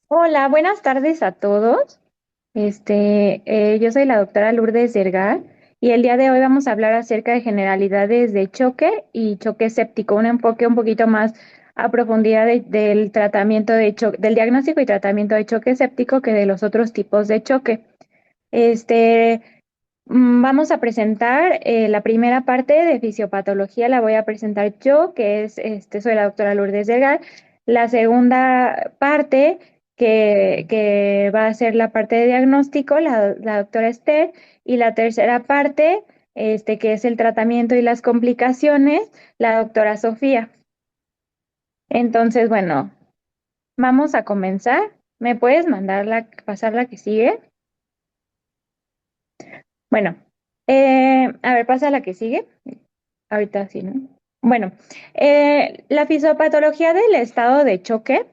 Hola, buenas tardes a todos. Yo soy la doctora Lourdes Dergar y el día de hoy vamos a hablar acerca de generalidades de choque y choque séptico, un enfoque un poquito más a profundidad del tratamiento de choque, del diagnóstico y tratamiento de choque séptico que de los otros tipos de choque. Este, Vamos a presentar la primera parte de fisiopatología, la voy a presentar yo, que es, soy la doctora Lourdes Delgar. La segunda parte, que va a ser la parte de diagnóstico, la doctora Esther. Y la tercera parte, que es el tratamiento y las complicaciones, la doctora Sofía. Entonces, bueno, vamos a comenzar. ¿Me puedes pasar la que sigue? Bueno, a ver, pasa la que sigue. Ahorita sí, ¿no? Bueno, la fisiopatología del estado de choque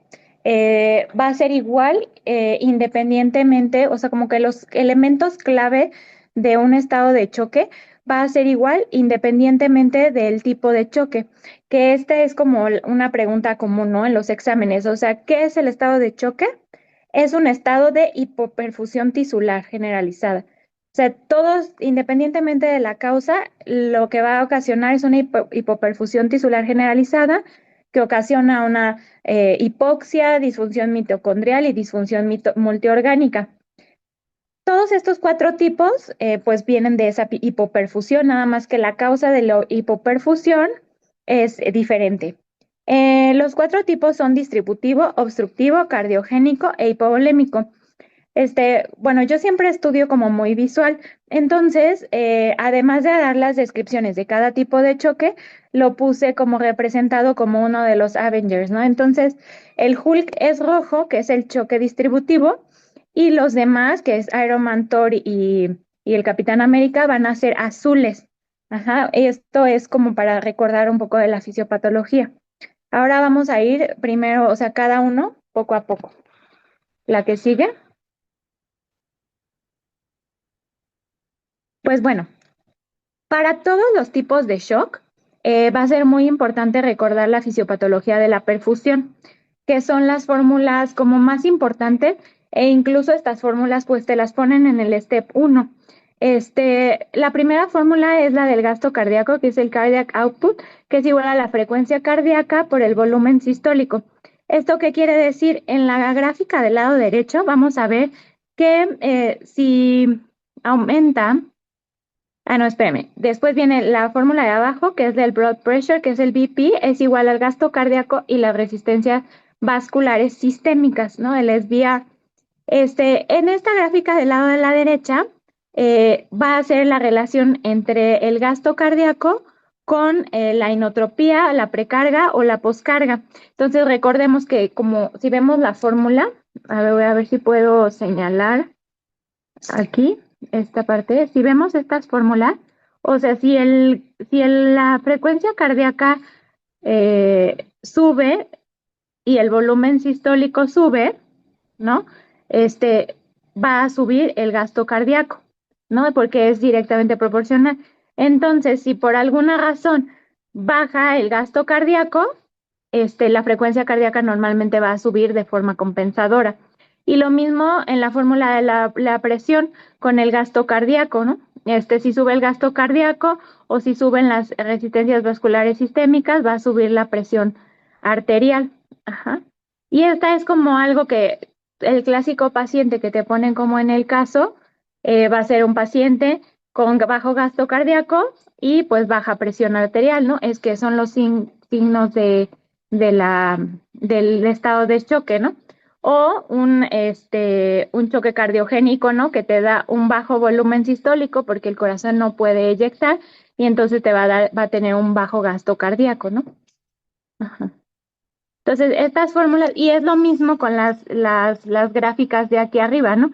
va a ser igual independientemente, o sea, como que los elementos clave de un estado de choque va a ser igual independientemente del tipo de choque, que este es como una pregunta común, ¿no? En los exámenes, o sea, ¿qué es el estado de choque? Es un estado de hipoperfusión tisular generalizada. O sea, todos, independientemente de la causa, lo que va a ocasionar es una hipoperfusión tisular generalizada que ocasiona una hipoxia, disfunción mitocondrial y disfunción multiorgánica. Todos estos cuatro tipos, pues vienen de esa hipoperfusión, nada más que la causa de la hipoperfusión es diferente. Los cuatro tipos son distributivo, obstructivo, cardiogénico e hipovolémico. Bueno, yo siempre estudio como muy visual, entonces, además de dar las descripciones de cada tipo de choque, lo puse como representado como uno de los Avengers, ¿no? Entonces, el Hulk es rojo, que es el choque distributivo, y los demás, que es Iron Man, Thor y el Capitán América, van a ser azules. Ajá, esto es como para recordar un poco de la fisiopatología. Ahora vamos a ir primero, o sea, cada uno poco a poco. La que sigue. Pues bueno, para todos los tipos de shock, va a ser muy importante recordar la fisiopatología de la perfusión, que son las fórmulas como más importantes, e incluso estas fórmulas pues te las ponen en el step 1. La primera fórmula es la del gasto cardíaco, que es el cardiac output, que es igual a la frecuencia cardíaca por el volumen sistólico. ¿Esto qué quiere decir? En la gráfica del lado derecho vamos a ver que si aumenta. Ah, no, espérame. Después viene la fórmula de abajo, que es del blood pressure, que es el BP, es igual al gasto cardíaco y las resistencias vasculares sistémicas, ¿no? El SVR. En esta gráfica del lado de la derecha, va a ser la relación entre el gasto cardíaco con la inotropía, la precarga o la poscarga. Entonces, recordemos que como si vemos la fórmula, a ver, voy a ver si puedo señalar aquí, esta parte, si vemos estas fórmulas, o sea, la frecuencia cardíaca sube y el volumen sistólico sube, ¿no? Este va a subir el gasto cardíaco, ¿no? Porque es directamente proporcional. Entonces, si por alguna razón baja el gasto cardíaco, la frecuencia cardíaca normalmente va a subir de forma compensadora. Y lo mismo en la fórmula de la presión con el gasto cardíaco, ¿no? Si sube el gasto cardíaco o si suben las resistencias vasculares sistémicas, va a subir la presión arterial. Ajá. Y esta es como algo que el clásico paciente que te ponen como en el caso, va a ser un paciente con bajo gasto cardíaco y pues baja presión arterial, ¿no? Es que son los signos del estado de choque, ¿no? O un choque cardiogénico, ¿no? Que te da un bajo volumen sistólico porque el corazón no puede eyectar y entonces va a tener un bajo gasto cardíaco, ¿no? Ajá. Entonces, estas fórmulas, y es lo mismo con las gráficas de aquí arriba, ¿no?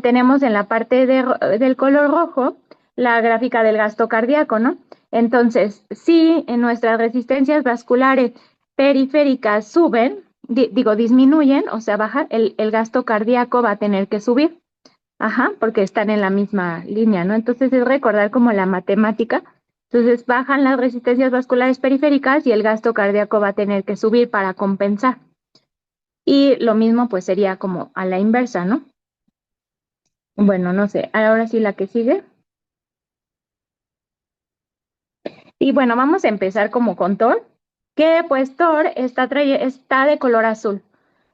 Tenemos en la parte del color rojo la gráfica del gasto cardíaco, ¿no? Entonces, si en nuestras resistencias vasculares periféricas suben, disminuyen, o sea, baja, el gasto cardíaco va a tener que subir. Ajá, porque están en la misma línea, ¿no? Entonces es recordar como la matemática. Entonces bajan las resistencias vasculares periféricas y el gasto cardíaco va a tener que subir para compensar. Y lo mismo pues sería como a la inversa, ¿no? Bueno, no sé, ahora sí la que sigue. Y bueno, vamos a empezar como con Thor, que pues Thor está de color azul,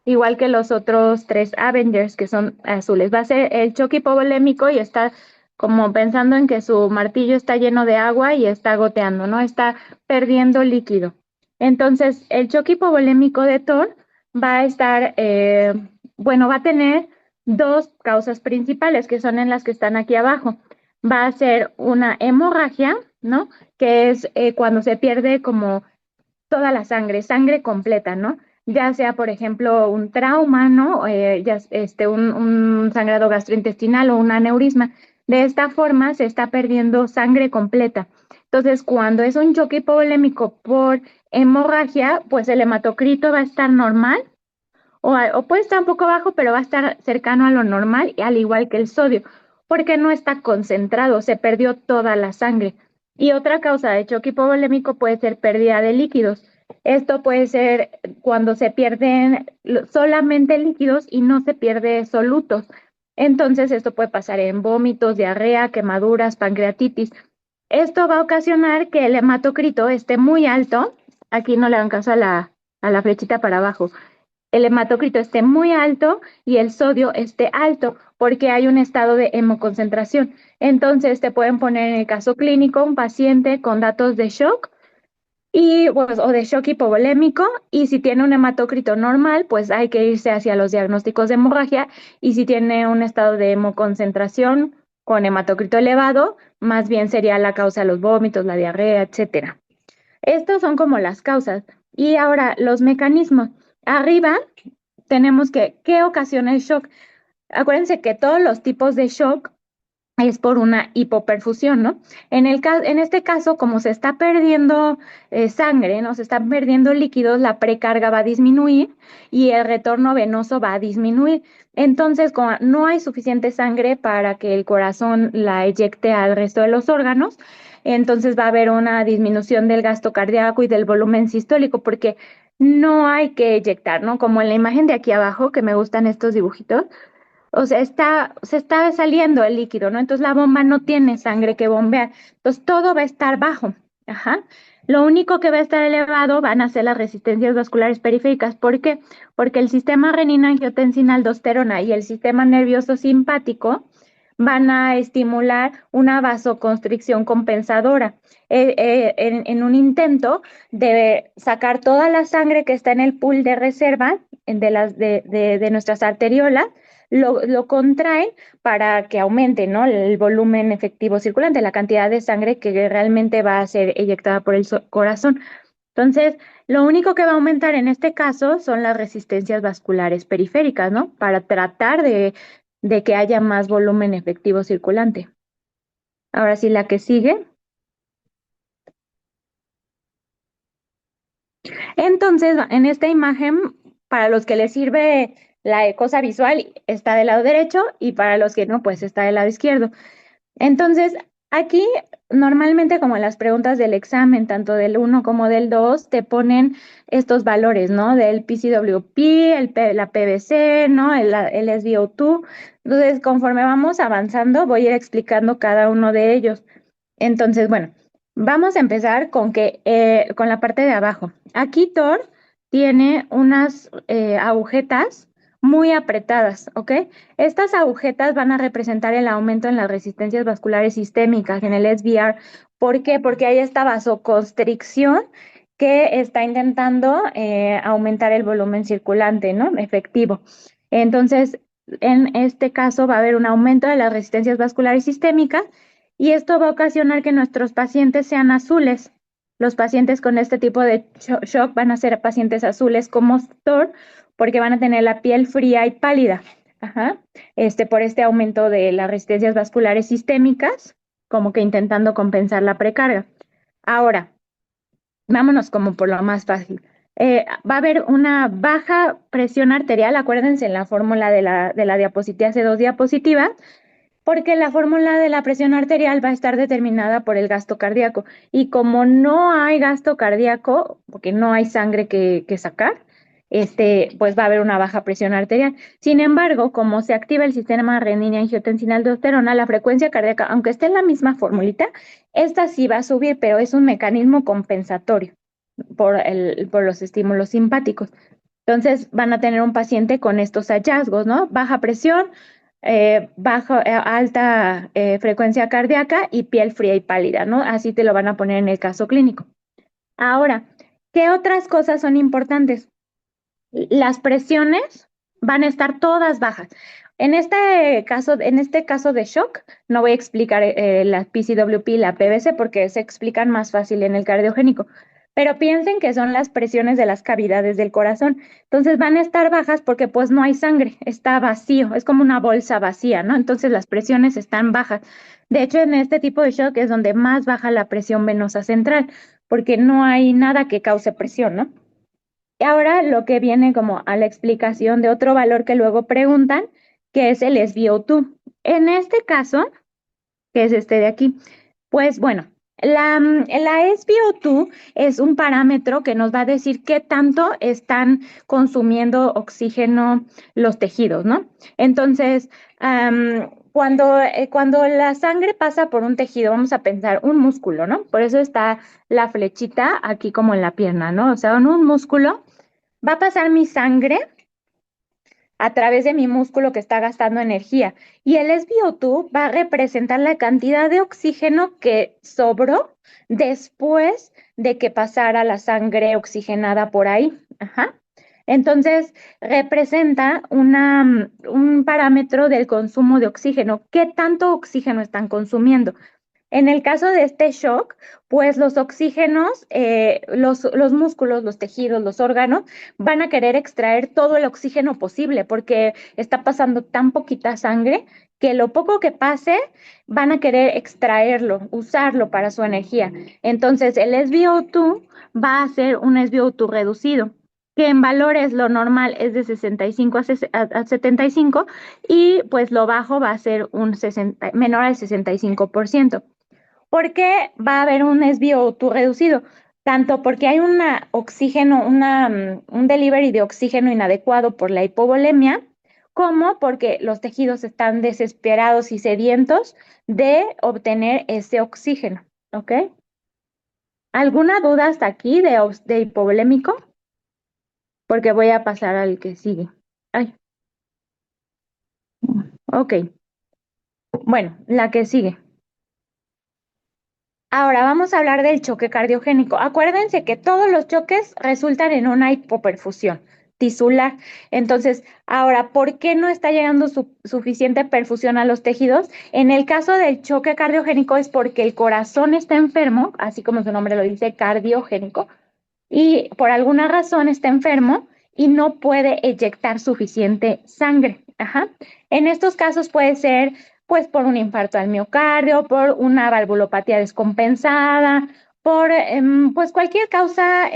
igual que los otros tres Avengers que son azules. Va a ser el Chucky polémico y está como pensando en que su martillo está lleno de agua y está goteando, ¿no? Está perdiendo líquido. Entonces, el Chucky polémico de Thor va a estar, bueno, va a tener dos causas principales que son en las que están aquí abajo. Va a ser una hemorragia, ¿no? Que es cuando se pierde como toda la sangre, sangre completa, ¿no? Ya sea, por ejemplo, un trauma, ¿no? Un sangrado gastrointestinal o un aneurisma. De esta forma se está perdiendo sangre completa. Entonces, cuando es un choque hipovolémico por hemorragia, pues el hematocrito va a estar normal o puede estar un poco bajo, pero va a estar cercano a lo normal, al igual que el sodio, porque no está concentrado, se perdió toda la sangre. Y otra causa de choque hipovolémico puede ser pérdida de líquidos. Esto puede ser cuando se pierden solamente líquidos y no se pierde solutos. Entonces, esto puede pasar en vómitos, diarrea, quemaduras, pancreatitis. Esto va a ocasionar que el hematocrito esté muy alto. Aquí no le dan caso a la flechita para abajo, el hematocrito esté muy alto y el sodio esté alto, porque hay un estado de hemoconcentración. Entonces, te pueden poner en el caso clínico un paciente con datos de shock y, pues, o de shock hipovolémico, y si tiene un hematocrito normal, pues hay que irse hacia los diagnósticos de hemorragia, y si tiene un estado de hemoconcentración con hematocrito elevado, más bien sería la causa de los vómitos, la diarrea, etcétera. Estos son como las causas. Y ahora, los mecanismos. Arriba tenemos que, ¿qué ocasiona el shock? Acuérdense que todos los tipos de shock es por una hipoperfusión, ¿no? En este caso, como se está perdiendo sangre, ¿no? Se están perdiendo líquidos, la precarga va a disminuir y el retorno venoso va a disminuir. Entonces, como no hay suficiente sangre para que el corazón la eyecte al resto de los órganos, entonces va a haber una disminución del gasto cardíaco y del volumen sistólico, porque no hay que eyectar, ¿no? Como en la imagen de aquí abajo, que me gustan estos dibujitos, o sea, se está saliendo el líquido, ¿no? Entonces la bomba no tiene sangre que bombear. Entonces todo va a estar bajo. Ajá. Lo único que va a estar elevado van a ser las resistencias vasculares periféricas. ¿Por qué? Porque el sistema renina-angiotensina-aldosterona y el sistema nervioso simpático van a estimular una vasoconstricción compensadora en un intento de sacar toda la sangre que está en el pool de reserva de nuestras arteriolas, lo contraen para que aumente, ¿no? El volumen efectivo circulante, la cantidad de sangre que realmente va a ser eyectada por el corazón. Entonces, lo único que va a aumentar en este caso son las resistencias vasculares periféricas, ¿no? Para tratar de que haya más volumen efectivo circulante. Ahora sí, la que sigue. Entonces, en esta imagen, para los que les sirve la cosa visual, está del lado derecho, y para los que no, pues está del lado izquierdo. Entonces, aquí normalmente como en las preguntas del examen, tanto del uno como del 2 te ponen estos valores, ¿no? Del PCWP, la PVC, ¿no? El SVO2. Entonces, conforme vamos avanzando, voy a ir explicando cada uno de ellos. Entonces, bueno, vamos a empezar con la parte de abajo. Aquí Thor tiene unas agujetas muy apretadas, ¿ok? Estas agujetas van a representar el aumento en las resistencias vasculares sistémicas, en el SVR. ¿Por qué? Porque hay esta vasoconstricción que está intentando aumentar el volumen circulante, ¿no? Efectivo. Entonces, en este caso va a haber un aumento de las resistencias vasculares sistémicas, y esto va a ocasionar que nuestros pacientes sean azules. Los pacientes con este tipo de shock van a ser pacientes azules como Thor, porque van a tener la piel fría y pálida. Ajá. Por este aumento de las resistencias vasculares sistémicas, como que intentando compensar la precarga. Ahora, vámonos como por lo más fácil. Va a haber una baja presión arterial, acuérdense en la fórmula de la diapositiva, hace dos diapositivas, porque la fórmula de la presión arterial va a estar determinada por el gasto cardíaco. Y como no hay gasto cardíaco, porque no hay sangre que sacar, pues va a haber una baja presión arterial. Sin embargo, como se activa el sistema renina-angiotensina-aldosterona, la frecuencia cardíaca, aunque esté en la misma formulita, esta sí va a subir, pero es un mecanismo compensatorio por los estímulos simpáticos. Entonces van a tener un paciente con estos hallazgos, ¿no? Baja presión, alta frecuencia cardíaca y piel fría y pálida, ¿no? Así te lo van a poner en el caso clínico. Ahora, ¿qué otras cosas son importantes? Las presiones van a estar todas bajas. En este caso de shock, no voy a explicar la PCWP y la PVC porque se explican más fácil en el cardiogénico, pero piensen que son las presiones de las cavidades del corazón. Entonces van a estar bajas porque pues no hay sangre, está vacío, es como una bolsa vacía, ¿no? Entonces las presiones están bajas. De hecho, en este tipo de shock es donde más baja la presión venosa central, porque no hay nada que cause presión, ¿no? Y ahora lo que viene como a la explicación de otro valor que luego preguntan, que es el SvO2. En este caso, que es este de aquí, pues bueno, la SvO2 es un parámetro que nos va a decir qué tanto están consumiendo oxígeno los tejidos, ¿no? Entonces, cuando la sangre pasa por un tejido, vamos a pensar un músculo, ¿no? Por eso está la flechita aquí como en la pierna, ¿no? O sea, en un músculo va a pasar mi sangre a través de mi músculo que está gastando energía y el SvO2 va a representar la cantidad de oxígeno que sobró después de que pasara la sangre oxigenada por ahí. Ajá. Entonces, representa un parámetro del consumo de oxígeno. ¿Qué tanto oxígeno están consumiendo? En el caso de este shock, pues los oxígenos, los músculos, los tejidos, los órganos van a querer extraer todo el oxígeno posible porque está pasando tan poquita sangre que lo poco que pase van a querer extraerlo, usarlo para su energía. Entonces el SvO2 va a ser un SvO2 reducido, que en valores lo normal es de 65 a 75 y pues lo bajo va a ser menor al 65%. ¿Por qué va a haber un SvO2 reducido? Tanto porque hay un delivery de oxígeno inadecuado por la hipovolemia, como porque los tejidos están desesperados y sedientos de obtener ese oxígeno. ¿Ok? ¿Alguna duda hasta aquí de hipovolémico? Porque voy a pasar al que sigue. Ay, ok. Bueno, la que sigue. Ahora vamos a hablar del choque cardiogénico. Acuérdense que todos los choques resultan en una hipoperfusión tisular. Entonces, ahora, ¿por qué no está llegando suficiente perfusión a los tejidos? En el caso del choque cardiogénico es porque el corazón está enfermo, así como su nombre lo dice, cardiogénico, y por alguna razón está enfermo y no puede eyectar suficiente sangre. Ajá. En estos casos puede ser pues por un infarto al miocardio, por una valvulopatía descompensada, por pues cualquier causa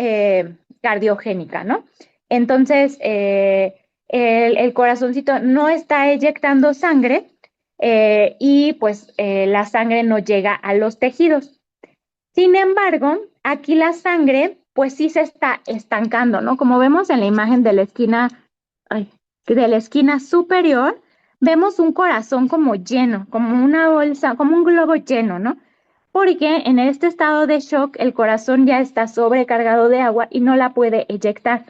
cardiogénica, ¿no? Entonces, el corazoncito no está eyectando sangre y pues la sangre no llega a los tejidos. Sin embargo, aquí la sangre, pues sí se está estancando, ¿no? Como vemos en la imagen de la esquina, ay, de la esquina superior, vemos un corazón como lleno, como una bolsa, como un globo lleno, ¿no? Porque en este estado de shock el corazón ya está sobrecargado de agua y no la puede eyectar.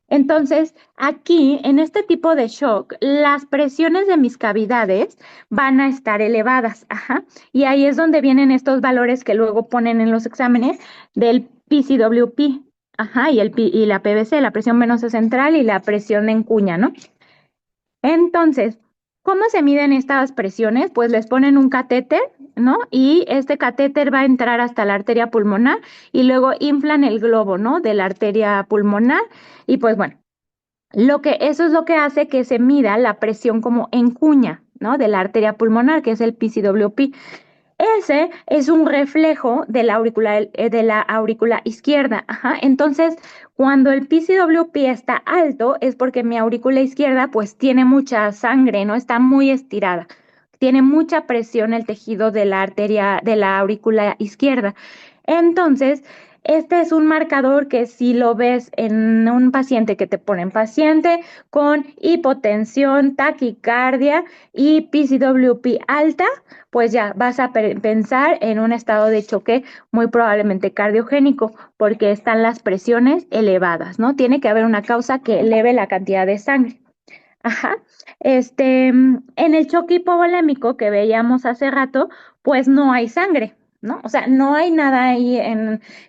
Entonces, aquí, en este tipo de shock, las presiones de mis cavidades van a estar elevadas, ajá, y ahí es donde vienen estos valores que luego ponen en los exámenes del PCWP, ajá, y la PVC, la presión venosa central y la presión en cuña, ¿no? Entonces, ¿cómo se miden estas presiones? Pues les ponen un catéter, ¿no? Y este catéter va a entrar hasta la arteria pulmonar y luego inflan el globo, ¿no? De la arteria pulmonar y pues bueno, eso es lo que hace que se mida la presión como en cuña, ¿no? De la arteria pulmonar, que es el PCWP. Ese es un reflejo de la aurícula izquierda. Ajá. Entonces, cuando el PCWP está alto, es porque mi aurícula izquierda pues tiene mucha sangre, ¿no? Está muy estirada. Tiene mucha presión el tejido de la arteria, de la aurícula izquierda. Entonces, Este es un marcador que si lo ves en un paciente que te ponen paciente con hipotensión, taquicardia y PCWP alta, pues ya vas a pensar en un estado de choque muy probablemente cardiogénico, porque están las presiones elevadas, ¿no? Tiene que haber una causa que eleve la cantidad de sangre. Ajá. En el choque hipovolémico que veíamos hace rato, pues no hay sangre, ¿no? O sea, no hay nada ahí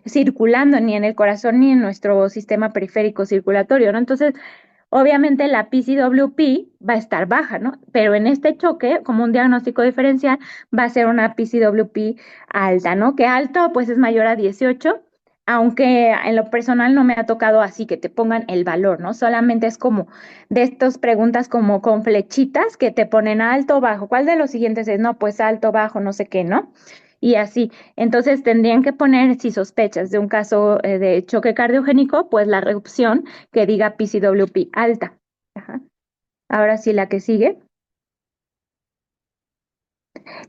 circulando ni en el corazón ni en nuestro sistema periférico circulatorio, ¿no? Entonces, obviamente la PCWP va a estar baja, ¿no? Pero en este choque, como un diagnóstico diferencial, va a ser una PCWP alta, ¿no? Que alto, pues es mayor a 18, aunque en lo personal no me ha tocado así que te pongan el valor, ¿no? Solamente es como de estas preguntas como con flechitas que te ponen alto o bajo. ¿Cuál de los siguientes es? No, pues alto, bajo, no sé qué, ¿no? Y así. Entonces tendrían que poner, si sospechas de un caso de choque cardiogénico, pues la opción que diga PCWP alta. Ajá. Ahora sí, la que sigue.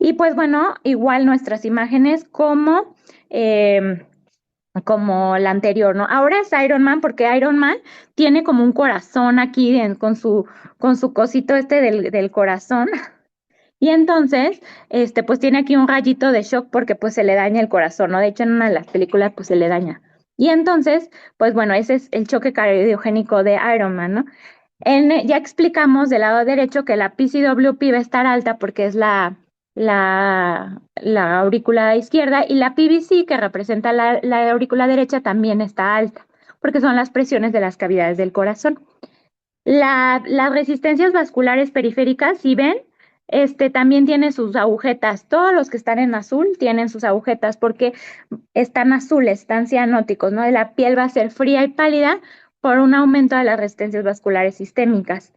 Y pues bueno, igual nuestras imágenes eh, como la anterior, ¿no? Ahora es Iron Man porque Iron Man tiene como un corazón aquí con su cosito este del corazón. Y entonces, pues tiene aquí un rayito de shock porque pues se le daña el corazón, ¿no? De hecho, en una de las películas pues se le daña. Y entonces, pues bueno, ese es el choque cardiogénico de Iron Man, ¿no? Ya explicamos del lado derecho que la PCWP va a estar alta porque es la aurícula izquierda y la PVC, que representa la aurícula derecha, también está alta porque son las presiones de las cavidades del corazón. Las resistencias vasculares periféricas, si ven, también tienen sus agujetas. Todos los que están en azul tienen sus agujetas porque están azules, están cianóticos, ¿no? La piel va a ser fría y pálida por un aumento de las resistencias vasculares sistémicas.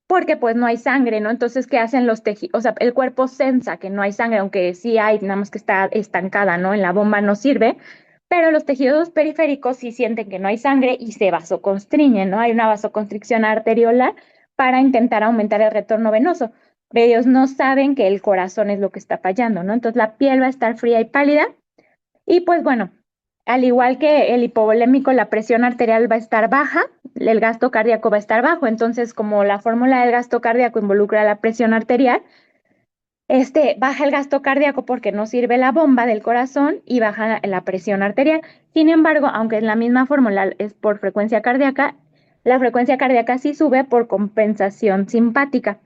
Porque pues no hay sangre, ¿no? Entonces, ¿qué hacen los tejidos? O sea, el cuerpo sensa que no hay sangre, aunque sí hay, nada más que está estancada, ¿no? En la bomba no sirve, pero los tejidos periféricos sí sienten que no hay sangre y se vasoconstriñen, ¿no? Hay una vasoconstricción arteriolar para intentar aumentar el retorno venoso. Pero ellos no saben que el corazón es lo que está fallando, ¿no? Entonces la piel va a estar fría y pálida y pues bueno, al igual que el hipovolémico, la presión arterial va a estar baja, el gasto cardíaco va a estar bajo. Entonces, como la fórmula del gasto cardíaco involucra la presión arterial, baja el gasto cardíaco porque no sirve la bomba del corazón y baja la presión arterial. Sin embargo, aunque en la misma fórmula es por frecuencia cardíaca, la frecuencia cardíaca sí sube por compensación simpática.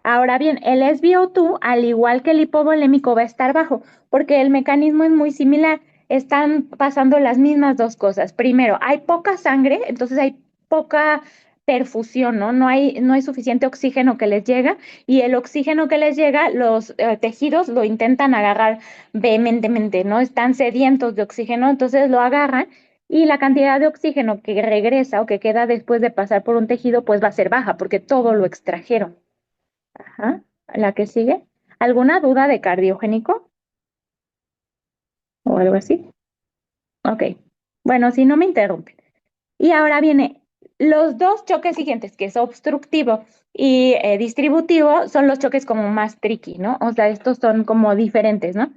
Ahora bien, el SpO2, al igual que el hipovolémico, va a estar bajo, porque el mecanismo es muy similar. Están pasando las mismas dos cosas. Primero, hay poca sangre, entonces hay poca perfusión, ¿no? No hay suficiente oxígeno que les llega y el oxígeno que les llega, los tejidos lo intentan agarrar vehementemente, ¿no? Están sedientos de oxígeno, entonces lo agarran y la cantidad de oxígeno que regresa o que queda después de pasar por un tejido, pues va a ser baja porque todo lo extrajeron. Ajá, la que sigue. ¿Alguna duda de cardiogénico o algo así? Ok. Bueno, si no me interrumpen. Y ahora viene los dos choques siguientes, que es obstructivo y distributivo, son los choques como más tricky, ¿no? O sea, estos son como diferentes, ¿no?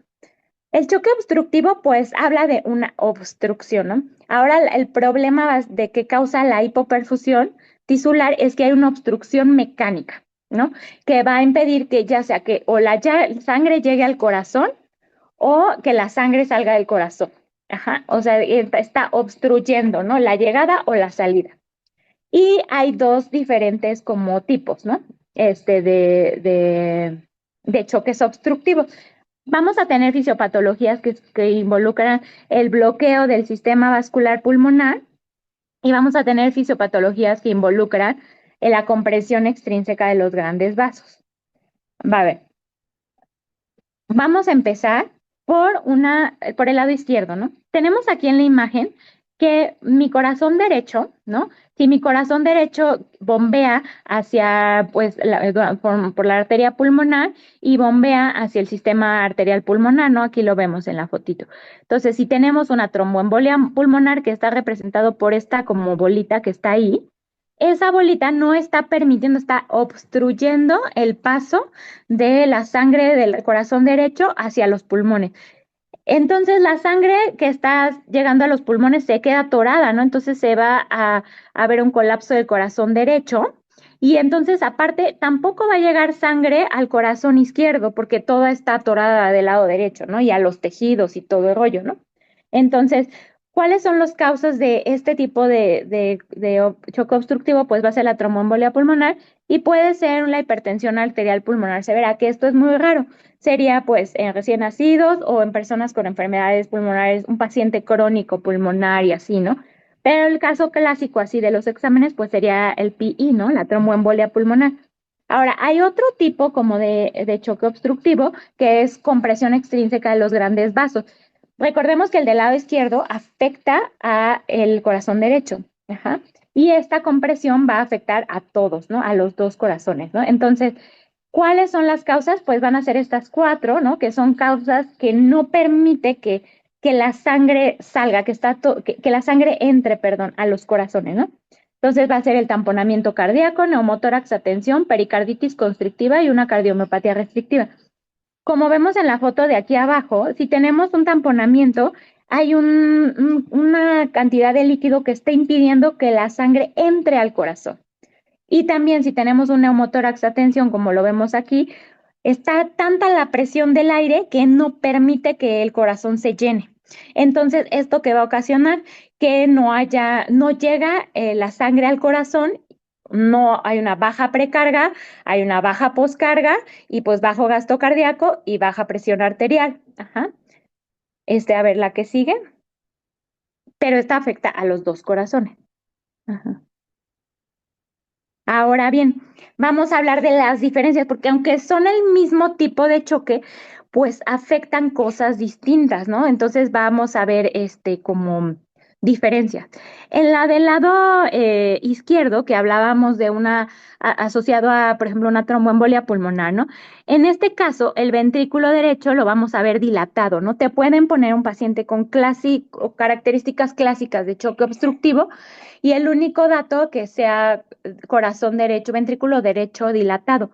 El choque obstructivo, pues, habla de una obstrucción, ¿no? Ahora, el problema de que causa la hipoperfusión tisular es que hay una obstrucción mecánica, ¿no? Que va a impedir que ya sea que o la sangre llegue al corazón o que la sangre salga del corazón. Ajá, o sea, está obstruyendo, ¿no? La llegada o la salida. Y hay dos diferentes como tipos, ¿no? De choques obstructivos. Vamos a tener fisiopatologías que involucran el bloqueo del sistema vascular pulmonar y vamos a tener fisiopatologías que involucran la compresión extrínseca de los grandes vasos. Va a ver, vamos a empezar por el lado izquierdo, ¿no? Tenemos aquí en la imagen que mi corazón derecho, ¿no? Si mi corazón derecho bombea hacia, pues, por la arteria pulmonar y bombea hacia el sistema arterial pulmonar, ¿no? Aquí lo vemos en la fotito. Entonces, si tenemos una tromboembolia pulmonar que está representado por esta como bolita que está ahí, esa bolita no está permitiendo, está obstruyendo el paso de la sangre del corazón derecho hacia los pulmones. Entonces la sangre que está llegando a los pulmones se queda atorada, ¿no? Entonces se va a ver un colapso del corazón derecho y entonces aparte tampoco va a llegar sangre al corazón izquierdo porque toda está atorada del lado derecho, ¿no? Y a los tejidos y todo el rollo, ¿no? Entonces, ¿cuáles son las causas de este tipo de choque obstructivo? Pues va a ser la tromboembolia pulmonar y puede ser la hipertensión arterial pulmonar severa, que esto es muy raro. Sería pues en recién nacidos o en personas con enfermedades pulmonares, un paciente crónico pulmonar y así, ¿no? Pero el caso clásico así de los exámenes pues sería el PI, ¿no? La tromboembolia pulmonar. Ahora, hay otro tipo como de choque obstructivo que es compresión extrínseca de los grandes vasos. Recordemos que el del lado izquierdo afecta a el corazón derecho. Ajá. Y esta compresión va a afectar a todos, ¿no? A los dos corazones, ¿no? Entonces, ¿cuáles son las causas? Pues van a ser estas cuatro, ¿no? Que son causas que no permite que la sangre salga, que la sangre entre, perdón, a los corazones, ¿no? Entonces va a ser el tamponamiento cardíaco, neumotórax a tensión, pericarditis constrictiva y una cardiomiopatía restrictiva. Como vemos en la foto de aquí abajo, si tenemos un tamponamiento, hay una cantidad de líquido que está impidiendo que la sangre entre al corazón. Y también si tenemos un neumotórax a tensión, como lo vemos aquí, está tanta la presión del aire que no permite que el corazón se llene. Entonces, esto que va a ocasionar que no llega la sangre al corazón, no hay una baja precarga, hay una baja poscarga y pues bajo gasto cardíaco y baja presión arterial. Ajá. A ver, la que sigue, pero esta afecta a los dos corazones. Ajá. Ahora bien, vamos a hablar de las diferencias, porque aunque son el mismo tipo de choque, pues afectan cosas distintas, ¿no? Entonces vamos a ver como diferencias. En la del lado izquierdo, que hablábamos de asociado a, por ejemplo, una tromboembolia pulmonar, ¿no? En este caso, el ventrículo derecho lo vamos a ver dilatado, ¿no? Te pueden poner un paciente con características clásicas de choque obstructivo y el único dato que sea corazón derecho, ventrículo derecho dilatado.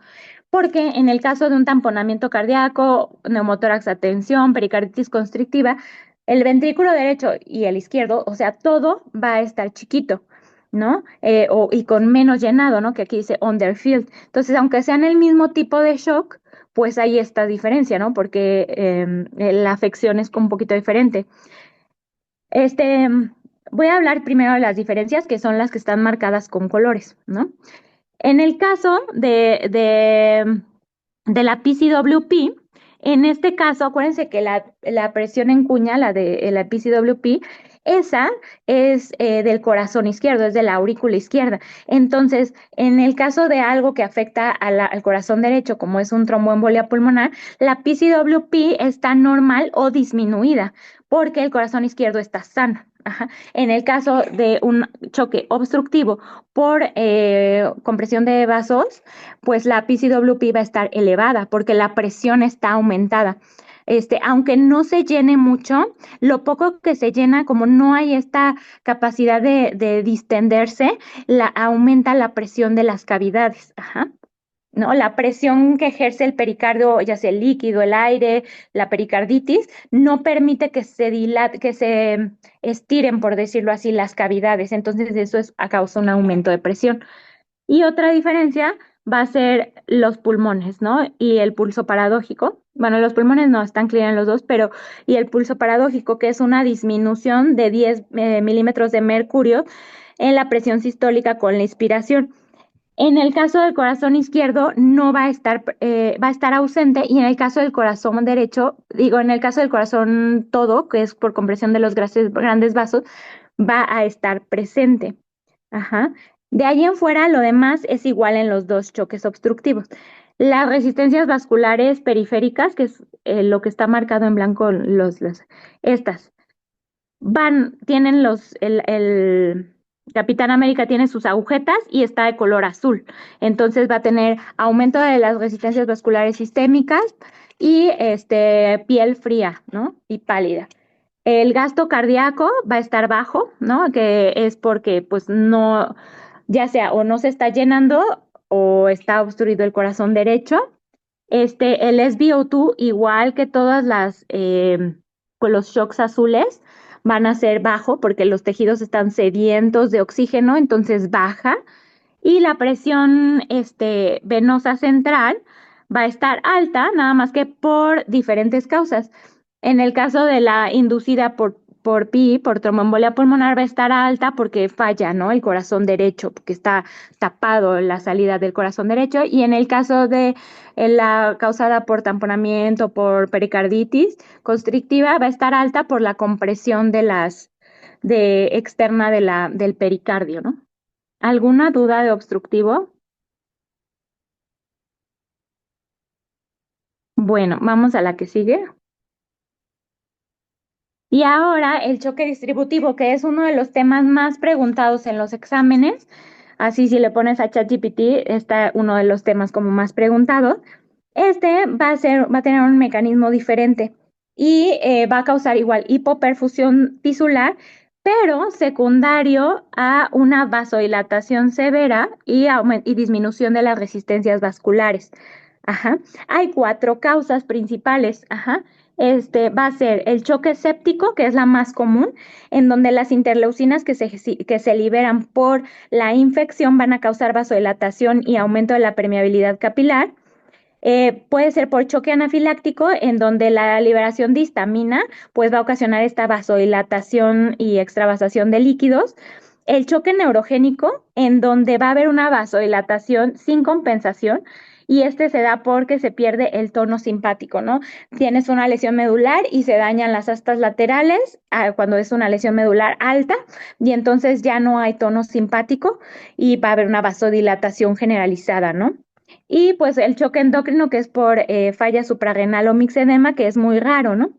Porque en el caso de un tamponamiento cardíaco, neumotórax a tensión, pericarditis constrictiva, el ventrículo derecho y el izquierdo, o sea, todo va a estar chiquito, ¿no? Y con menos llenado, ¿no? Que aquí dice underfield. Entonces, aunque sean el mismo tipo de shock, pues hay esta diferencia, ¿no? Porque la afección es un poquito diferente. Este, Voy a hablar primero de las diferencias, que son las que están marcadas con colores, ¿no? En el caso de la PCWP, en este caso, acuérdense que la presión en cuña, la PCWP, esa es del corazón izquierdo, es de la aurícula izquierda. Entonces, en el caso de algo que afecta al corazón derecho, como es un tromboembolia pulmonar, la PCWP está normal o disminuida porque el corazón izquierdo está sano. Ajá. En el caso de un choque obstructivo por compresión de vasos, pues la PCWP va a estar elevada porque la presión está aumentada. Aunque no se llene mucho, lo poco que se llena, como no hay esta capacidad de distenderse, aumenta la presión de las cavidades. Ajá. ¿No? La presión que ejerce el pericardio, ya sea el líquido, el aire, la pericarditis, no permite que se estiren, por decirlo así, las cavidades. Entonces, causa un aumento de presión. Y otra diferencia va a ser los pulmones, ¿no? Y el pulso paradójico. Bueno, los pulmones no están clear en los dos, pero y el pulso paradójico, que es una disminución de 10 milímetros de mercurio en la presión sistólica con la inspiración. En el caso del corazón izquierdo no va a estar ausente y en el caso del corazón derecho, digo, en el caso del corazón todo, que es por compresión de los grandes vasos, va a estar presente. Ajá. De ahí en fuera, lo demás es igual en los dos choques obstructivos. Las resistencias vasculares periféricas, que es lo que está marcado en blanco, estas tienen el Capitán América tiene sus agujetas y está de color azul. Entonces va a tener aumento de las resistencias vasculares sistémicas y piel fría, ¿no? Y pálida. El gasto cardíaco va a estar bajo, ¿no? Que es porque, pues, no, ya sea o no se está llenando o está obstruido el corazón derecho. El SpO2, igual que todas las con los shocks azules van a ser bajo porque los tejidos están sedientos de oxígeno, entonces baja y la presión venosa central va a estar alta, nada más que por diferentes causas. En el caso de la inducida por PI, por tromboembolia pulmonar, va a estar alta porque falla, ¿no? El corazón derecho, porque está tapado la salida del corazón derecho. Y en el caso de la causada por tamponamiento, por pericarditis constrictiva, va a estar alta por la compresión externa del pericardio, ¿no? ¿Alguna duda de obstructivo? Bueno, vamos a la que sigue. Y ahora el choque distributivo, que es uno de los temas más preguntados en los exámenes. Así si le pones a ChatGPT, está uno de los temas como más preguntados. Va a tener un mecanismo diferente y va a causar igual hipoperfusión tisular, pero secundario a una vasodilatación severa y disminución de las resistencias vasculares. Ajá. Hay cuatro causas principales. Ajá. Va a ser el choque séptico, que es la más común, en donde las interleucinas que se liberan por la infección van a causar vasodilatación y aumento de la permeabilidad capilar. Puede ser por choque anafiláctico, en donde la liberación de histamina pues va a ocasionar esta vasodilatación y extravasación de líquidos. El choque neurogénico, en donde va a haber una vasodilatación sin compensación, y se da porque se pierde el tono simpático, ¿no? Tienes una lesión medular y se dañan las astas laterales cuando es una lesión medular alta, y entonces ya no hay tono simpático y va a haber una vasodilatación generalizada, ¿no? Y pues el choque endocrino, que es por falla suprarrenal o mixedema, que es muy raro, ¿no?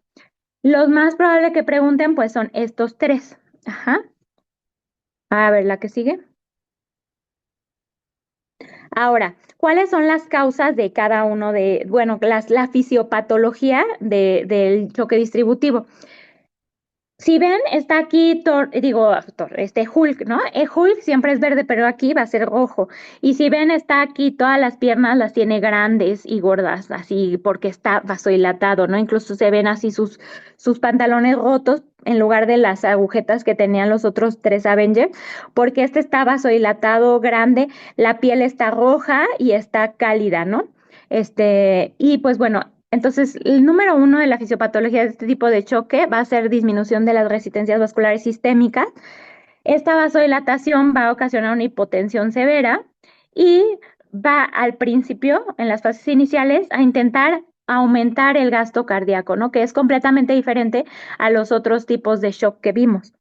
Los más probables que pregunten, pues son estos tres. Ajá. A ver, la que sigue. Ahora, ¿cuáles son las causas de cada uno bueno, la fisiopatología del choque distributivo? Si ven, está aquí Hulk, ¿no? Hulk siempre es verde, pero aquí va a ser rojo. Y si ven, está aquí, todas las piernas las tiene grandes y gordas, así porque está vasodilatado, ¿no? Incluso se ven así sus pantalones rotos en lugar de las agujetas que tenían los otros tres Avengers, porque está vasodilatado, grande, la piel está roja y está cálida, ¿no? Y pues bueno, entonces, el número uno de la fisiopatología de este tipo de choque va a ser disminución de las resistencias vasculares sistémicas. Esta vasodilatación va a ocasionar una hipotensión severa y va al principio, en las fases iniciales, a intentar aumentar el gasto cardíaco, ¿no? Que es completamente diferente a los otros tipos de shock que vimos.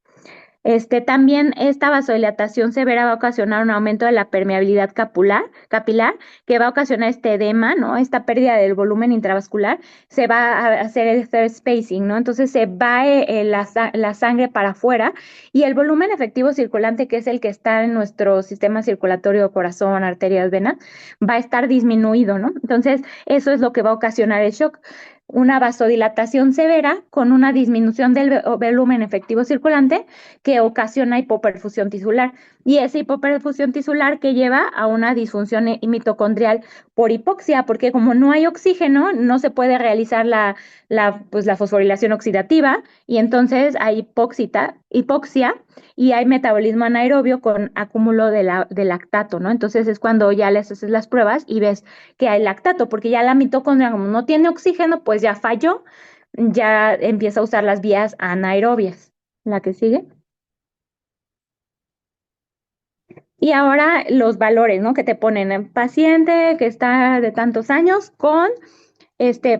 También esta vasodilatación severa va a ocasionar un aumento de la permeabilidad capilar, que va a ocasionar este edema, ¿no? Esta pérdida del volumen intravascular, se va a hacer el third spacing, ¿no? Entonces se va la sangre para afuera y el volumen efectivo circulante, que es el que está en nuestro sistema circulatorio, corazón, arterias, venas, va a estar disminuido, ¿no? Entonces eso es lo que va a ocasionar el shock, una vasodilatación severa con una disminución del volumen efectivo circulante que ocasiona hipoperfusión tisular. Y esa hipoperfusión tisular que lleva a una disfunción mitocondrial por hipoxia, porque como no hay oxígeno, no se puede realizar la fosforilación oxidativa y entonces hay hipoxia y hay metabolismo anaerobio con acúmulo de lactato, ¿no? Entonces es cuando ya les haces las pruebas y ves que hay lactato, porque ya la mitocondria como no tiene oxígeno, pues ya falló, ya empieza a usar las vías anaerobias. La que sigue. Y ahora los valores, ¿no? Que te ponen en paciente que está de tantos años con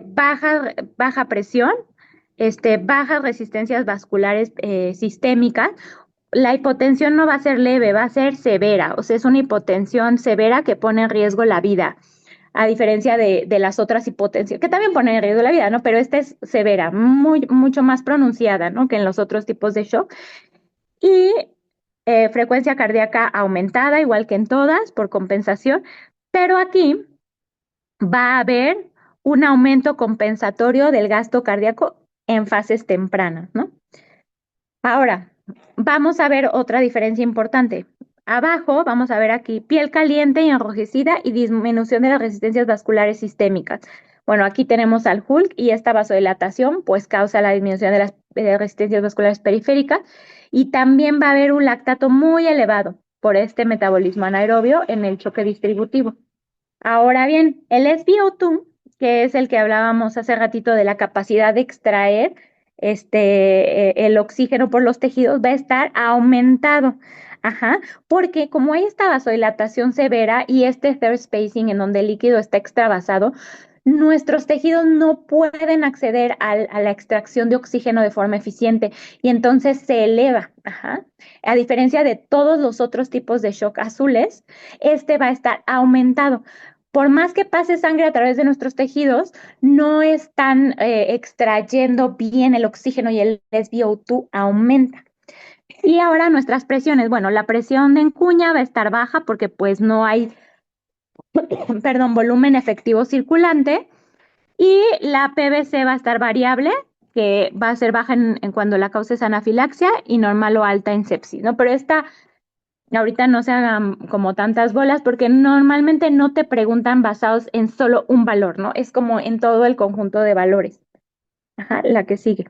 baja presión, bajas resistencias vasculares sistémicas. La hipotensión no va a ser leve, va a ser severa, o sea, es una hipotensión severa que pone en riesgo la vida, a diferencia de las otras hipotensiones, que también ponen en riesgo la vida, ¿no? Pero esta es severa, mucho más pronunciada, ¿no? Que en los otros tipos de shock. Y frecuencia cardíaca aumentada, igual que en todas, por compensación, pero aquí va a haber un aumento compensatorio del gasto cardíaco en fases tempranas, ¿no? Ahora, vamos a ver otra diferencia importante. Abajo vamos a ver aquí piel caliente y enrojecida y disminución de las resistencias vasculares sistémicas. Bueno, aquí tenemos al Hulk y esta vasodilatación pues causa la disminución de las resistencias vasculares periféricas y también va a haber un lactato muy elevado por este metabolismo anaerobio en el choque distributivo. Ahora bien, el SpO2, que es el que hablábamos hace ratito de la capacidad de extraer el oxígeno por los tejidos, va a estar aumentado. Ajá, porque como hay esta vasodilatación severa y este third spacing en donde el líquido está extravasado, nuestros tejidos no pueden acceder a la extracción de oxígeno de forma eficiente y entonces se eleva. Ajá. A diferencia de todos los otros tipos de shock azules, este va a estar aumentado. Por más que pase sangre a través de nuestros tejidos, no están extrayendo bien el oxígeno y el SpO2 aumenta. Y ahora nuestras presiones, bueno, la presión en cuña va a estar baja porque pues no hay, perdón, volumen efectivo circulante y la PVC va a estar variable, que va a ser baja en cuando la causa es anafilaxia y normal o alta en sepsis, ¿no? Pero esta ahorita no se hagan como tantas bolas porque normalmente no te preguntan basados en solo un valor, ¿no? Es como en todo el conjunto de valores. Ajá, la que sigue.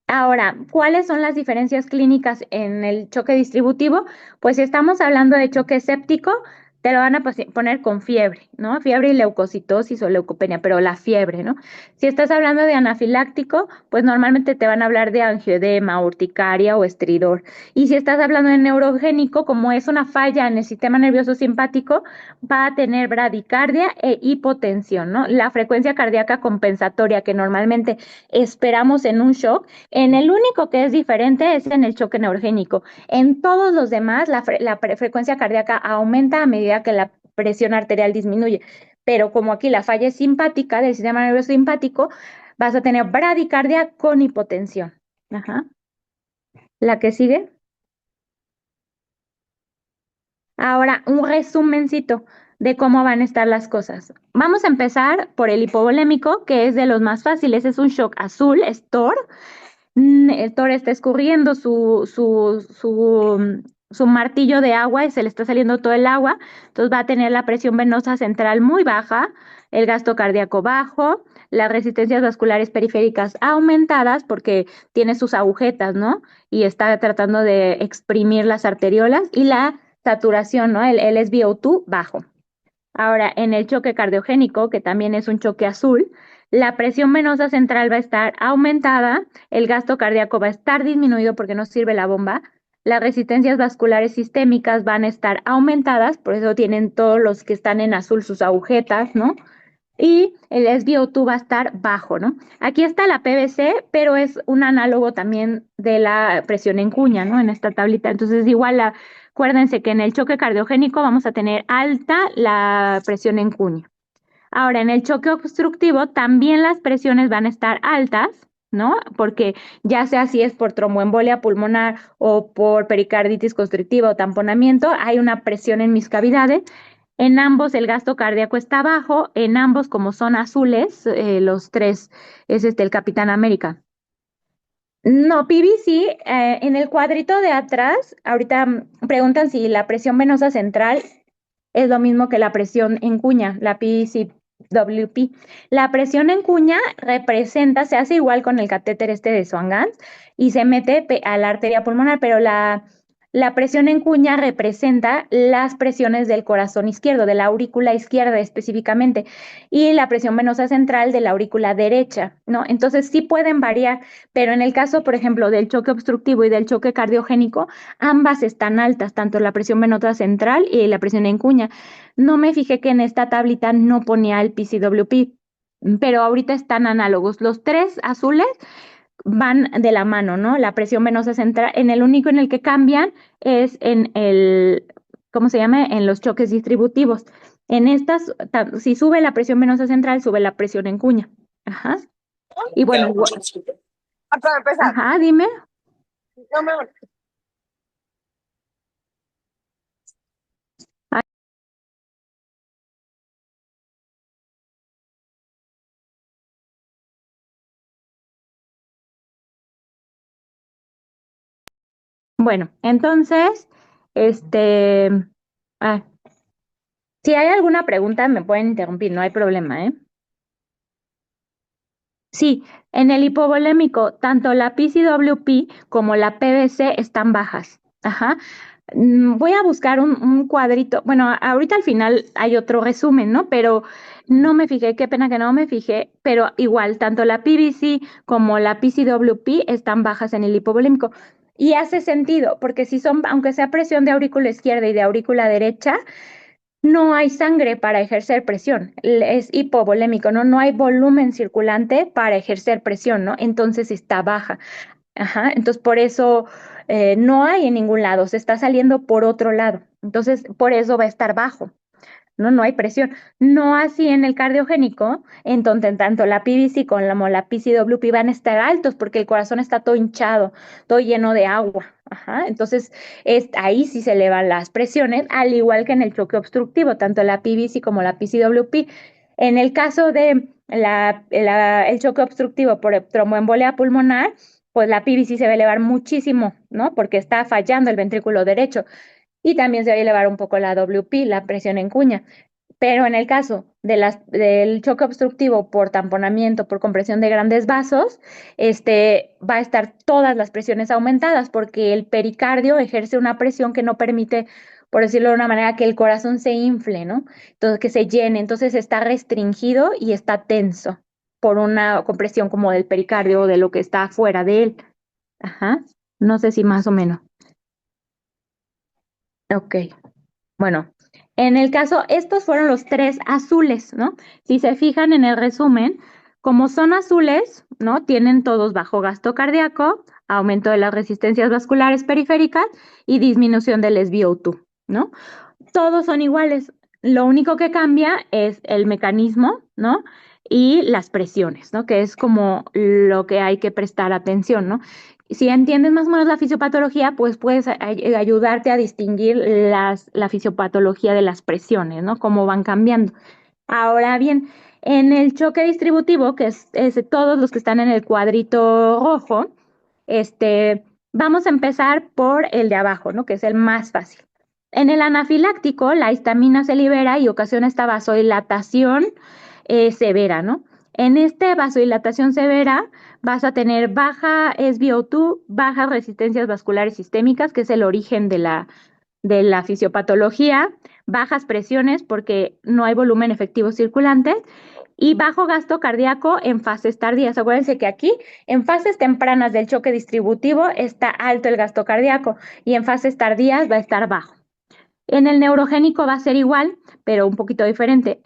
Ahora, ¿cuáles son las diferencias clínicas en el choque distributivo? Pues si estamos hablando de choque séptico, te lo van a poner con fiebre, ¿no? Fiebre y leucocitosis o leucopenia, pero la fiebre, ¿no? Si estás hablando de anafiláctico, pues normalmente te van a hablar de angioedema, urticaria o estridor. Y si estás hablando de neurogénico, como es una falla en el sistema nervioso simpático, va a tener bradicardia e hipotensión, ¿no? La frecuencia cardíaca compensatoria que normalmente esperamos en un shock en el único que es diferente es en el choque neurogénico. En todos los demás, la frecuencia cardíaca aumenta a medida que la presión arterial disminuye. Pero como aquí la falla es simpática del sistema nervioso simpático, vas a tener bradicardia con hipotensión. Ajá. La que sigue. Ahora, un resumencito de cómo van a estar las cosas. Vamos a empezar por el hipovolémico, que es de los más fáciles. Es un shock azul, es TOR. El Thor está escurriendo su martillo de agua y se le está saliendo todo el agua, entonces va a tener la presión venosa central muy baja, el gasto cardíaco bajo, las resistencias vasculares periféricas aumentadas porque tiene sus agujetas, ¿no? Y está tratando de exprimir las arteriolas y la saturación, ¿no? El SvO2 bajo. Ahora, en el choque cardiogénico, que también es un choque azul, la presión venosa central va a estar aumentada, el gasto cardíaco va a estar disminuido porque no sirve la bomba, las resistencias vasculares sistémicas van a estar aumentadas, por eso tienen todos los que están en azul sus agujetas, ¿no? Y el SvO2 va a estar bajo, ¿no? Aquí está la PVC, pero es un análogo también de la presión en cuña, ¿no? En esta tablita. Entonces, igual, acuérdense que en el choque cardiogénico vamos a tener alta la presión en cuña. Ahora, en el choque obstructivo también las presiones van a estar altas, ¿no? Porque ya sea si es por tromboembolia pulmonar o por pericarditis constrictiva o tamponamiento, hay una presión en mis cavidades. En ambos el gasto cardíaco está bajo, en ambos como son azules, los tres, es el Capitán América. No, PVC, en el cuadrito de atrás, ahorita preguntan si la presión venosa central es lo mismo que la presión en cuña, la PCWP. La presión en cuña representa, se hace igual con el catéter este de Swan-Ganz y se mete a la arteria pulmonar, pero la presión en cuña representa las presiones del corazón izquierdo, de la aurícula izquierda específicamente, y la presión venosa central de la aurícula derecha, ¿no? Entonces sí pueden variar, pero en el caso, por ejemplo, del choque obstructivo y del choque cardiogénico, ambas están altas, tanto la presión venosa central y la presión en cuña. No me fijé que en esta tablita no ponía el PCWP, pero ahorita están análogos. Los tres azules van de la mano, ¿no? La presión venosa central, en el único en el que cambian es en el, ¿cómo se llama? En los choques distributivos. En estas, si sube la presión venosa central, sube la presión en cuña. Ajá. Y bueno, Acaba de empezar. ajá, dime. No me... Bueno, entonces, este, ah, Si hay alguna pregunta, me pueden interrumpir, no hay problema, ¿eh? Sí, en el hipovolémico, tanto la PCWP como la PVC están bajas. Ajá. Voy a buscar un cuadrito. Bueno, ahorita al final hay otro resumen, ¿no? Pero no me fijé, qué pena que no me fijé, pero igual, tanto la PVC como la PCWP están bajas en el hipovolémico. Y hace sentido, porque si son, aunque sea presión de aurícula izquierda y de aurícula derecha, no hay sangre para ejercer presión, es hipovolémico, ¿no? No hay volumen circulante para ejercer presión, ¿no? Entonces está baja. Ajá, entonces por eso no hay en ningún lado, se está saliendo por otro lado. Entonces por eso va a estar bajo. No hay presión. No así en el cardiogénico, en donde tanto la PVC como la PCWP van a estar altos porque el corazón está todo hinchado, todo lleno de agua. Ajá. Entonces, ahí sí se elevan las presiones, al igual que en el choque obstructivo, tanto la PVC como la PCWP. En el caso de el choque obstructivo por tromboembolia pulmonar, pues la PVC se va a elevar muchísimo, ¿no? Porque está fallando el ventrículo derecho. Y también se va a elevar un poco la WP, la presión en cuña. Pero en el caso del choque obstructivo por tamponamiento, por compresión de grandes vasos, va a estar todas las presiones aumentadas porque el pericardio ejerce una presión que no permite, por decirlo de una manera, que el corazón se infle, ¿no? Entonces, que se llene. Entonces está restringido y está tenso por una compresión como del pericardio o de lo que está afuera de él. Ajá. No sé si más o menos. Ok. Bueno, en el caso, estos fueron los tres azules, ¿no? Si se fijan en el resumen, como son azules, ¿no? Tienen todos bajo gasto cardíaco, aumento de las resistencias vasculares periféricas y disminución del SpO2, ¿no? Todos son iguales. Lo único que cambia es el mecanismo, ¿no? Y las presiones, ¿no? Que es como lo que hay que prestar atención, ¿no? Si entiendes más o menos la fisiopatología, pues puedes ayudarte a distinguir la fisiopatología de las presiones, ¿no? Cómo van cambiando. Ahora bien, en el choque distributivo, que es de todos los que están en el cuadrito rojo, vamos a empezar por el de abajo, ¿no? Que es el más fácil. En el anafiláctico, la histamina se libera y ocasiona esta vasodilatación severa, ¿no? En esta vasodilatación severa vas a tener baja SpO2, bajas resistencias vasculares sistémicas, que es el origen de la fisiopatología, bajas presiones porque no hay volumen efectivo circulante y bajo gasto cardíaco en fases tardías. Acuérdense que aquí en fases tempranas del choque distributivo está alto el gasto cardíaco y en fases tardías va a estar bajo. En el neurogénico va a ser igual, pero un poquito diferente.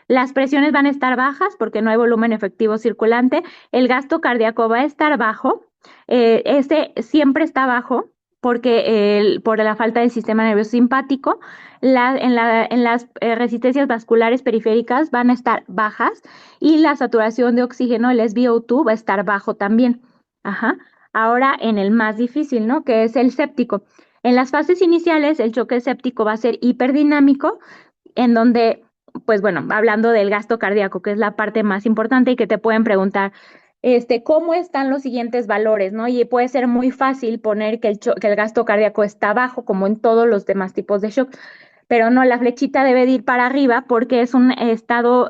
Las presiones van a estar bajas porque no hay volumen efectivo circulante. El gasto cardíaco va a estar bajo. Este siempre está bajo porque por la falta del sistema nervioso simpático. En las resistencias vasculares periféricas van a estar bajas y la saturación de oxígeno, el SpO2, va a estar bajo también. Ajá. Ahora en el más difícil, ¿no? Que es el séptico. En las fases iniciales, el choque séptico va a ser hiperdinámico, en donde, pues bueno, hablando del gasto cardíaco, que es la parte más importante y que te pueden preguntar, ¿cómo están los siguientes valores, no? Y puede ser muy fácil poner que el gasto cardíaco está bajo, como en todos los demás tipos de shock, pero no, la flechita debe de ir para arriba porque es un estado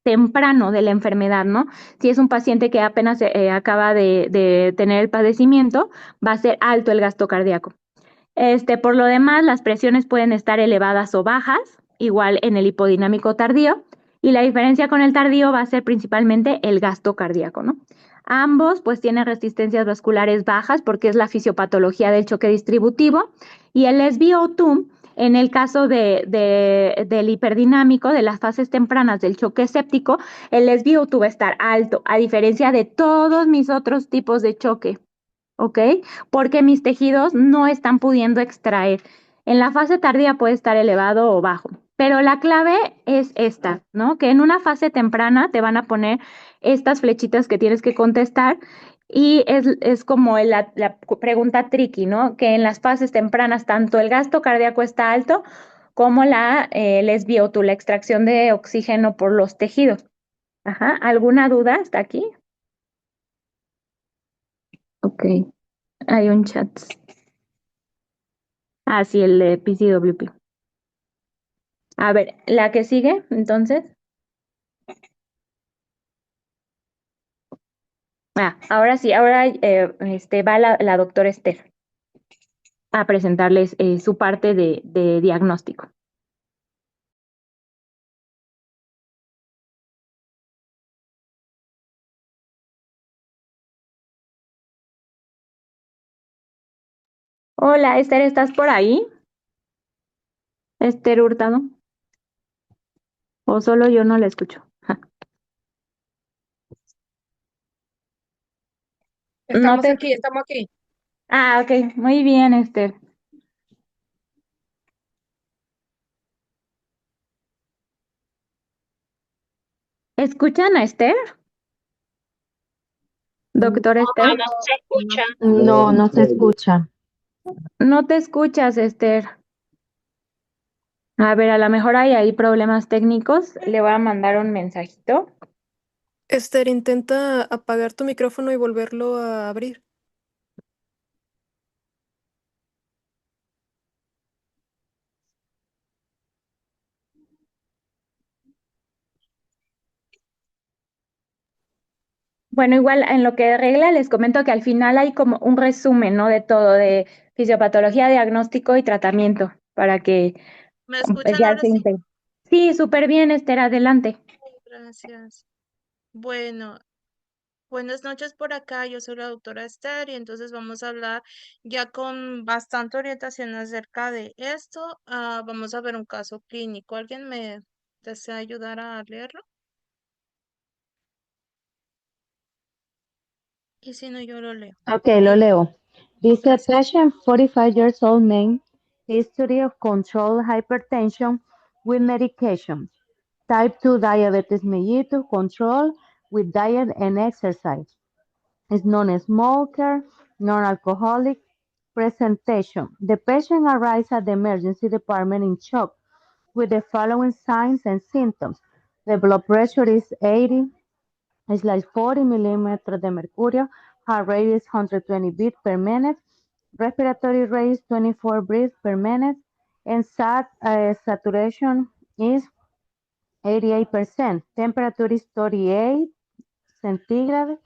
temprano de la enfermedad, ¿no? Si es un paciente que apenas acaba de tener el padecimiento, va a ser alto el gasto cardíaco. Por lo demás, las presiones pueden estar elevadas o bajas, igual en el hipodinámico tardío, y la diferencia con el tardío va a ser principalmente el gasto cardíaco, ¿no? Ambos pues tienen resistencias vasculares bajas porque es la fisiopatología del choque distributivo y el SbO2 en el caso del hiperdinámico, de las fases tempranas del choque séptico, el SbO2 va a estar alto, a diferencia de todos mis otros tipos de choque. ¿Ok? Porque mis tejidos no están pudiendo extraer. En la fase tardía puede estar elevado o bajo, pero la clave es esta, ¿no? Que en una fase temprana te van a poner estas flechitas que tienes que contestar y es como la pregunta tricky, ¿no? Que en las fases tempranas tanto el gasto cardíaco está alto como el SbO2, la extracción de oxígeno por los tejidos. Ajá, ¿alguna duda hasta aquí? Ok, hay un chat. Ah, sí, el de PCWP. A ver, la que sigue, entonces. Ahora sí, ahora va la doctora Esther a presentarles su parte de diagnóstico. Hola, Esther, ¿estás por ahí? Esther Hurtado. ¿O solo yo no la escucho? No Estamos te... aquí, estamos aquí. Ok, muy bien, Esther. ¿Escuchan a Esther? No, Doctora Esther. No se escucha. no, no se escucha. No te escuchas, Esther. A ver, a lo mejor hay ahí problemas técnicos. Le voy a mandar un mensajito. Esther, intenta apagar tu micrófono y volverlo a abrir. Bueno, igual en lo que regla les comento que al final hay como un resumen, ¿no? De todo, de fisiopatología, diagnóstico y tratamiento, para que ¿Me pues, escuchan ya ahora se sí? integre. Sí, súper bien, Esther, adelante. Gracias. Bueno, buenas noches por acá. Yo soy la doctora Esther y entonces vamos a hablar ya con bastante orientación acerca de esto. Vamos a ver un caso clínico. ¿Alguien me desea ayudar a leerlo? Y si no, yo lo leo. Ok, lo leo. Dice, Gracias. patient 45 years old man, history of controlled hypertension with medication. Type 2 diabetes mellitus control with diet and exercise. Is non-smoker, non-alcoholic. Presentation. The patient arrives at the emergency department in shock with the following signs and symptoms. The blood pressure is 80, it's like 40 millimeters de mercurio. Heart rate is 120 beats per minute. Respiratory rate is 24 breaths per minute. And saturation is 88%. Temperature is 38 centigrade.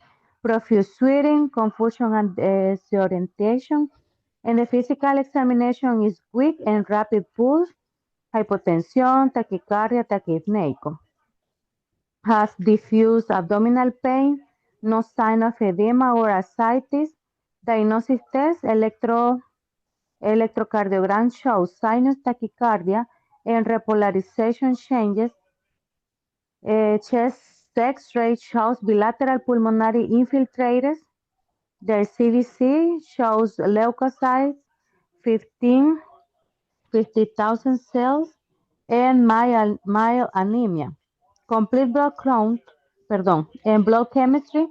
Profuse sweating, confusion and disorientation. And the physical examination is quick and rapid pulse, hypotension, taquicardia, tachypneico. Has diffuse abdominal pain, no sign of edema or ascites. Diagnosis test, electrocardiogram shows sinus tachycardia and repolarization changes. Chest X-ray shows bilateral pulmonary infiltrates. The CBC shows leukocytes, 15, 50,000 cells, and mild anemia. Complete blood count, and blood chemistry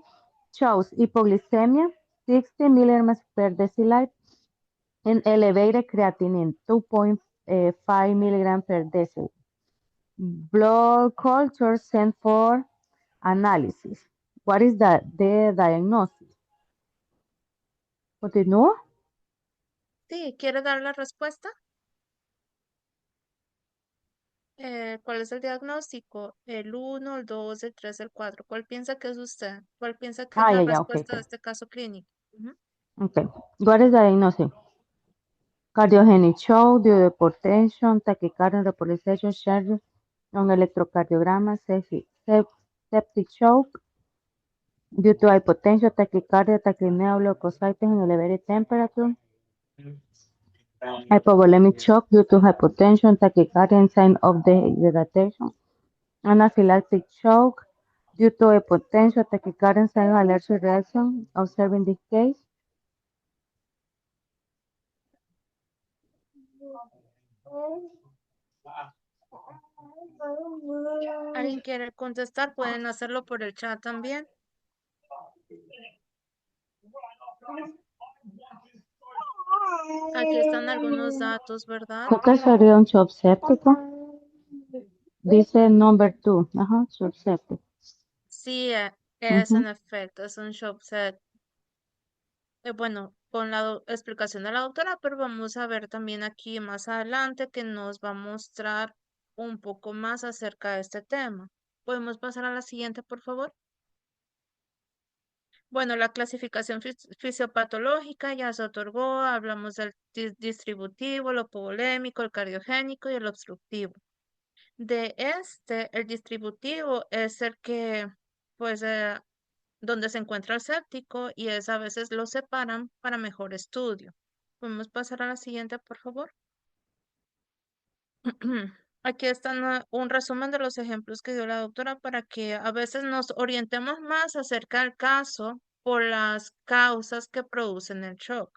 shows hypoglycemia, 60 milligrams per deciliter, and elevated creatinine, 2.5 milligrams per deciliter. Blood culture sent for analysis. What is the diagnosis? Continúo. Sí, ¿quiere dar la respuesta? ¿Cuál es el diagnóstico? ¿El uno, el 2, el 3, el 4? ¿Cuál piensa que es usted? ¿Cuál piensa que es la Ya, ok, respuesta ok. de este caso clínico? Ujú. Okay. What is the diagnosis? Cardiogenic show, duodeportation, tachycardia, repolarization charges on electrocardiograma, septic shock due to hypotension, tachycardia, tachypnea, leukocytes and elevated temperature, hypovolemic shock due to hypotension, tachycardia and sign of dehydration, anaphylactic shock due to hypotension, tachycardia and sign of allergic reaction observed in this case. ¿Alguien quiere contestar? Pueden hacerlo por el chat también. Aquí están algunos datos, ¿verdad? ¿Qué sería un shock séptico? Dice number 2. Ajá, shock septic. Sí, es Ujú. en efecto, es un shock set. Bueno, con la explicación de la doctora, pero vamos a ver también aquí más adelante que nos va a mostrar un poco más acerca de este tema. ¿Podemos pasar a la siguiente, por favor? Bueno, la clasificación fisiopatológica ya se otorgó, hablamos del distributivo, lo polémico, el cardiogénico y el obstructivo. De este, el distributivo es el que, pues, donde se encuentra el séptico y es a veces lo separan para mejor estudio. ¿Podemos pasar a la siguiente, por favor? Aquí está un resumen de los ejemplos que dio la doctora para que a veces nos orientemos más acerca del caso por las causas que producen el shock.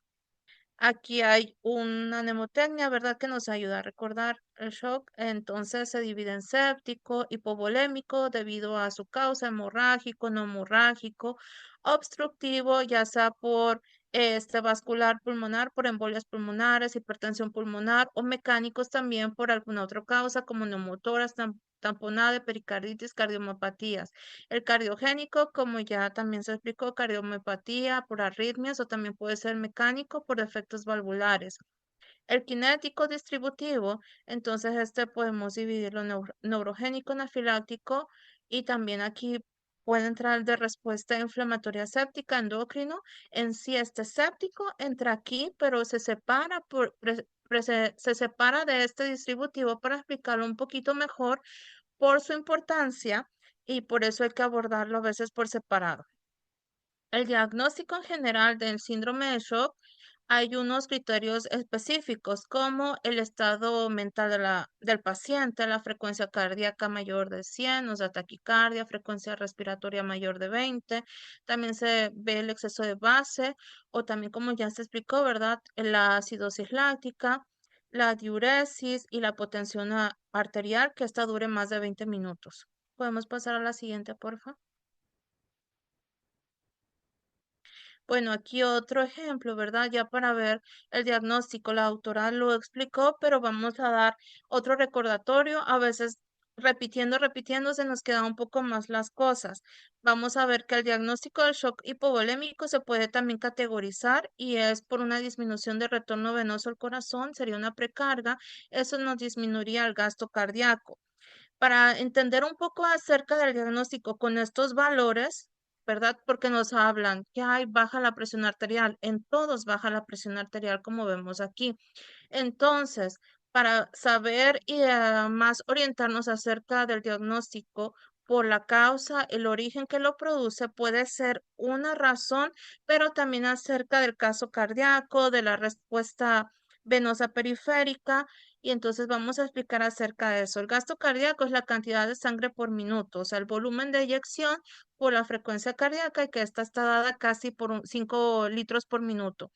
Aquí hay una mnemotecnia, ¿verdad? Que nos ayuda a recordar el shock. Entonces se divide en séptico, hipovolémico debido a su causa, hemorrágico, no hemorrágico, obstructivo, ya sea por vascular pulmonar, por embolias pulmonares, hipertensión pulmonar o mecánicos también por alguna otra causa como neumotoras, tamponada de pericarditis, cardiomopatías. El cardiogénico, como ya también se explicó, cardiomiopatía por arritmias o también puede ser mecánico por defectos valvulares. El kinético distributivo, entonces este podemos dividirlo en neurogénico, anafiláctico y también aquí puede entrar el de respuesta inflamatoria séptica, endocrino. En sí este séptico entra aquí, pero se separa se separa de este distributivo para explicarlo un poquito mejor por su importancia y por eso hay que abordarlo a veces por separado. El diagnóstico en general del síndrome de shock, hay unos criterios específicos como el estado mental del paciente, la frecuencia cardíaca mayor de 100, o sea, taquicardia, frecuencia respiratoria mayor de 20. También se ve el exceso de base o también como ya se explicó, ¿verdad? La acidosis láctica, la diuresis y la potencia arterial que esta dure más de 20 minutos. ¿Podemos pasar a la siguiente, por favor? Bueno, aquí otro ejemplo, ¿verdad? Ya para ver el diagnóstico, la autora lo explicó, pero vamos a dar otro recordatorio. A veces repitiendo, se nos quedan un poco más las cosas. Vamos a ver que el diagnóstico del shock hipovolémico se puede también categorizar y es por una disminución de retorno venoso al corazón, sería una precarga. Eso nos disminuiría el gasto cardíaco. Para entender un poco acerca del diagnóstico con estos valores, ¿verdad? Porque nos hablan que hay baja la presión arterial, en todos baja la presión arterial como vemos aquí. Entonces, para saber y más orientarnos acerca del diagnóstico por la causa, el origen que lo produce puede ser una razón, pero también acerca del caso cardíaco, de la respuesta venosa periférica. Y entonces vamos a explicar acerca de eso. El gasto cardíaco es la cantidad de sangre por minuto, o sea, el volumen de eyección por la frecuencia cardíaca y que esta está dada casi por 5 litros por minuto.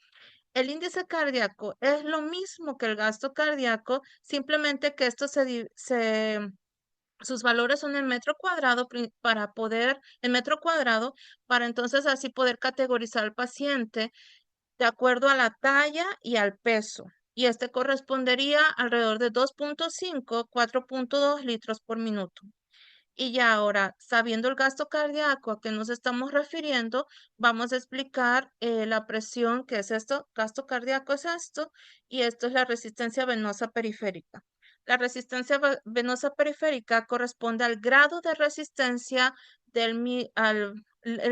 El índice cardíaco es lo mismo que el gasto cardíaco, simplemente que sus valores son en metro cuadrado para poder, en metro cuadrado, para entonces así poder categorizar al paciente de acuerdo a la talla y al peso. Y este correspondería alrededor de 2.5, 4.2 litros por minuto. Y ya ahora, sabiendo el gasto cardíaco a que nos estamos refiriendo, vamos a explicar la presión, que es esto, gasto cardíaco es esto, y esto es la resistencia venosa periférica. La resistencia venosa periférica corresponde al grado de resistencia el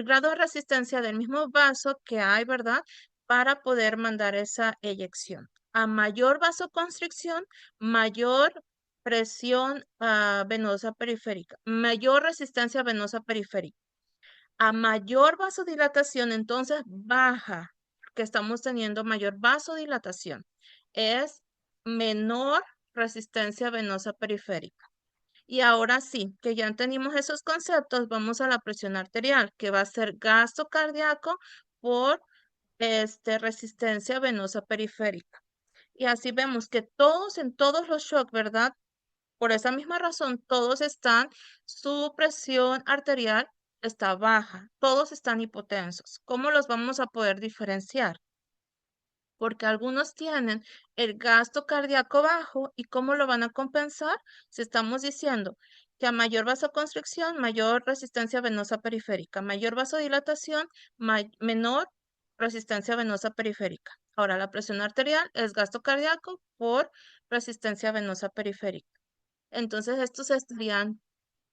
grado de resistencia del mismo vaso que hay, ¿verdad? Para poder mandar esa eyección. A mayor vasoconstricción, mayor presión venosa periférica, mayor resistencia venosa periférica. A mayor vasodilatación, entonces baja, que estamos teniendo mayor vasodilatación, es menor resistencia venosa periférica. Y ahora sí, que ya entendimos esos conceptos, vamos a la presión arterial, que va a ser gasto cardíaco por resistencia venosa periférica. Y así vemos que en todos los shocks, ¿verdad? Por esa misma razón, su presión arterial está baja, todos están hipotensos. ¿Cómo los vamos a poder diferenciar? Porque algunos tienen el gasto cardíaco bajo y cómo lo van a compensar si estamos diciendo que a mayor vasoconstricción, mayor resistencia venosa periférica, mayor vasodilatación, menor resistencia venosa periférica. Ahora, la presión arterial es gasto cardíaco por resistencia venosa periférica. Entonces estos estarían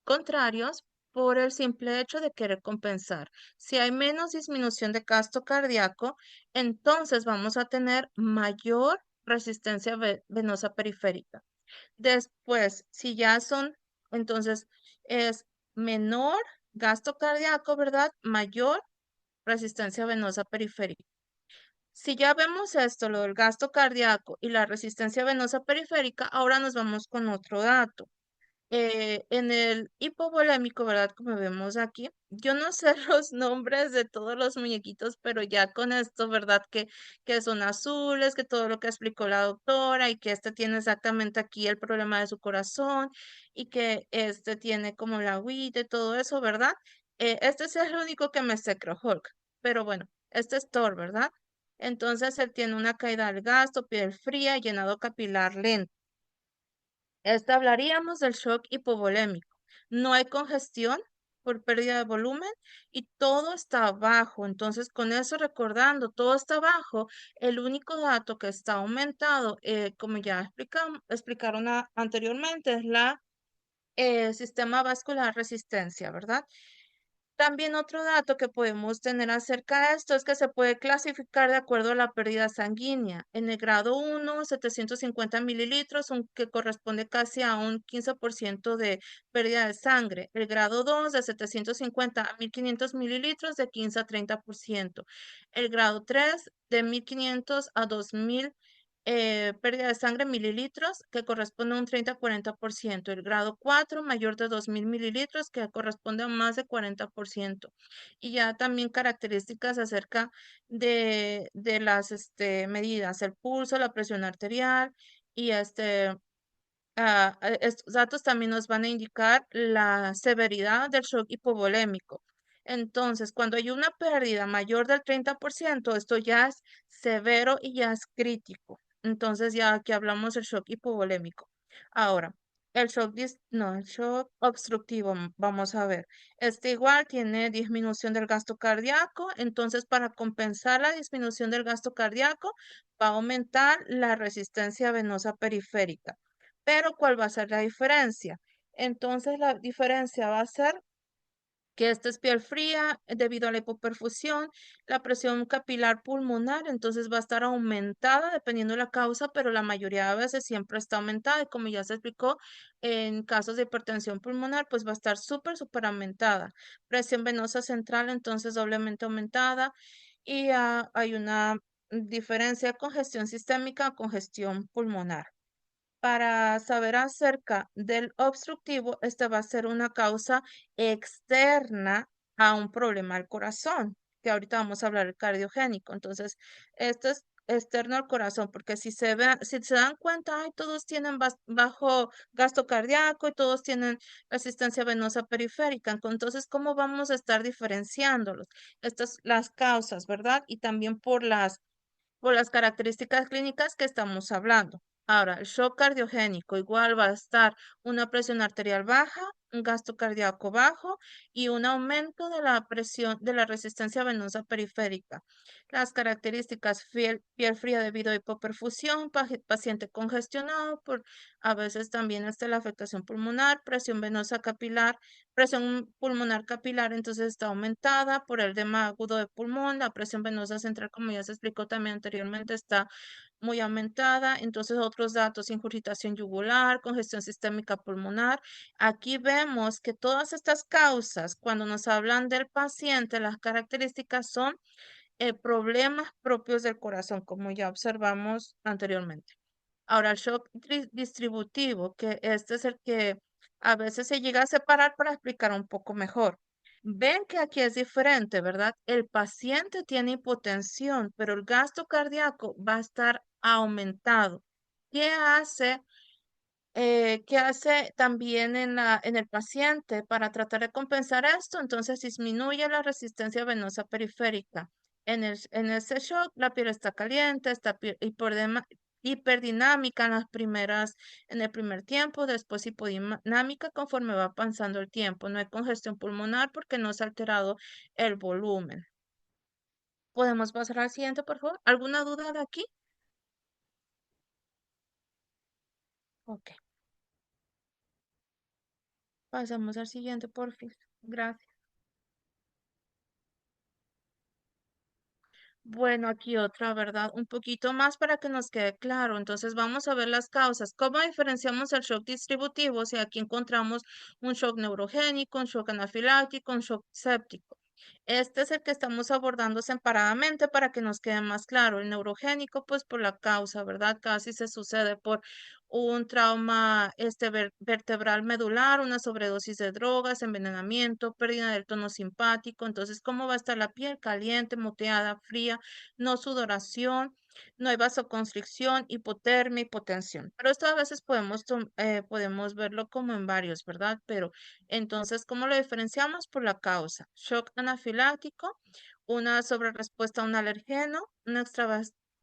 contrarios por el simple hecho de querer compensar. Si hay menos disminución de gasto cardíaco, entonces vamos a tener mayor resistencia venosa periférica. Después, si ya son, entonces es menor gasto cardíaco, ¿verdad? Mayor resistencia venosa periférica. Si ya vemos esto, lo del gasto cardíaco y la resistencia venosa periférica, ahora nos vamos con otro dato. En el hipovolémico, ¿verdad? Como vemos aquí, yo no sé los nombres de todos los muñequitos, pero ya con esto, ¿verdad? Que son azules, que todo lo que explicó la doctora y que este tiene exactamente aquí el problema de su corazón y que este tiene como la agüita y todo eso, ¿verdad? Este es el único que me secró Hulk, pero bueno, este es Thor, ¿verdad? Entonces él tiene una caída al gasto, piel fría, llenado capilar lento. Hablaríamos del shock hipovolémico. No hay congestión por pérdida de volumen y todo está bajo. Entonces, con eso recordando, todo está bajo. El único dato que está aumentado, como ya explicaron anteriormente, es la sistema vascular resistencia, ¿verdad? También otro dato que podemos tener acerca de esto es que se puede clasificar de acuerdo a la pérdida sanguínea. En el grado 1, 750 mililitros, que corresponde casi a un 15% de pérdida de sangre. El grado 2, de 750 a 1500 mililitros, de 15 a 30%. El grado 3, de 1500 a 2000 pérdida de sangre mililitros, que corresponde a un 30-40%. El grado 4, mayor de 2000 mililitros, que corresponde a más de 40%. Y ya también características acerca de las medidas, el pulso, la presión arterial y estos datos también nos van a indicar la severidad del shock hipovolémico. Entonces, cuando hay una pérdida mayor del 30%, esto ya es severo y ya es crítico. Entonces, ya aquí hablamos del shock hipovolémico. Ahora, el shock obstructivo, vamos a ver. Este igual tiene disminución del gasto cardíaco. Entonces, para compensar la disminución del gasto cardíaco, va a aumentar la resistencia venosa periférica. Pero ¿cuál va a ser la diferencia? Entonces la diferencia va a ser que esta es piel fría debido a la hipoperfusión, la presión capilar pulmonar, entonces va a estar aumentada dependiendo de la causa, pero la mayoría de veces siempre está aumentada y como ya se explicó, en casos de hipertensión pulmonar, pues va a estar súper aumentada. Presión venosa central, entonces doblemente aumentada y hay una diferencia de congestión sistémica a congestión pulmonar. Para saber acerca del obstructivo, esta va a ser una causa externa a un problema al corazón, que ahorita vamos a hablar del cardiogénico. Entonces, esto es externo al corazón, porque si se dan cuenta, ay, todos tienen bajo gasto cardíaco y todos tienen resistencia venosa periférica. Entonces, ¿cómo vamos a estar diferenciándolos? Estas las causas, ¿verdad? Y también por las características clínicas que estamos hablando. Ahora, el shock cardiogénico igual va a estar una presión arterial baja, un gasto cardíaco bajo y un aumento de la presión de la resistencia venosa periférica. Las características, piel fría debido a hipoperfusión, paciente congestionado, a veces también la afectación pulmonar, presión venosa capilar, presión pulmonar capilar, entonces está aumentada por el edema agudo de pulmón, la presión venosa central, como ya se explicó también anteriormente, está muy aumentada. Entonces, otros datos, ingurgitación yugular, congestión sistémica pulmonar. Aquí vemos que todas estas causas, cuando nos hablan del paciente, las características son problemas propios del corazón, como ya observamos anteriormente. Ahora, el shock distributivo, que este es el que a veces se llega a separar para explicar un poco mejor. Ven que aquí es diferente, ¿verdad? El paciente tiene hipotensión, pero el gasto cardíaco va a estar aumentado. ¿Qué hace? ¿Qué hace también en el paciente para tratar de compensar esto? Entonces disminuye la resistencia venosa periférica. En ese shock, la piel está caliente, está hiperdinámica en el primer tiempo, después hipodinámica conforme va pasando el tiempo. No hay congestión pulmonar porque no se ha alterado el volumen. ¿Podemos pasar al siguiente, por favor? ¿Alguna duda de aquí? Ok. Pasamos al siguiente, por fin. Gracias. Bueno, aquí otra, ¿verdad? Un poquito más para que nos quede claro. Entonces vamos a ver las causas. ¿Cómo diferenciamos el shock distributivo? Si aquí encontramos un shock neurogénico, un shock anafiláctico, un shock séptico. Este es el que estamos abordando separadamente para que nos quede más claro. El neurogénico, pues por la causa, ¿verdad? Casi se sucede por un trauma vertebral medular, una sobredosis de drogas, envenenamiento, pérdida del tono simpático. Entonces, ¿cómo va a estar la piel? Caliente, moteada, fría, no sudoración, no hay vasoconstricción, hipotermia, hipotensión. Pero esto a veces podemos verlo como en varios, ¿verdad? Pero entonces, ¿cómo lo diferenciamos? Por la causa. Shock anafiláctico, una sobrerespuesta a un alergeno, una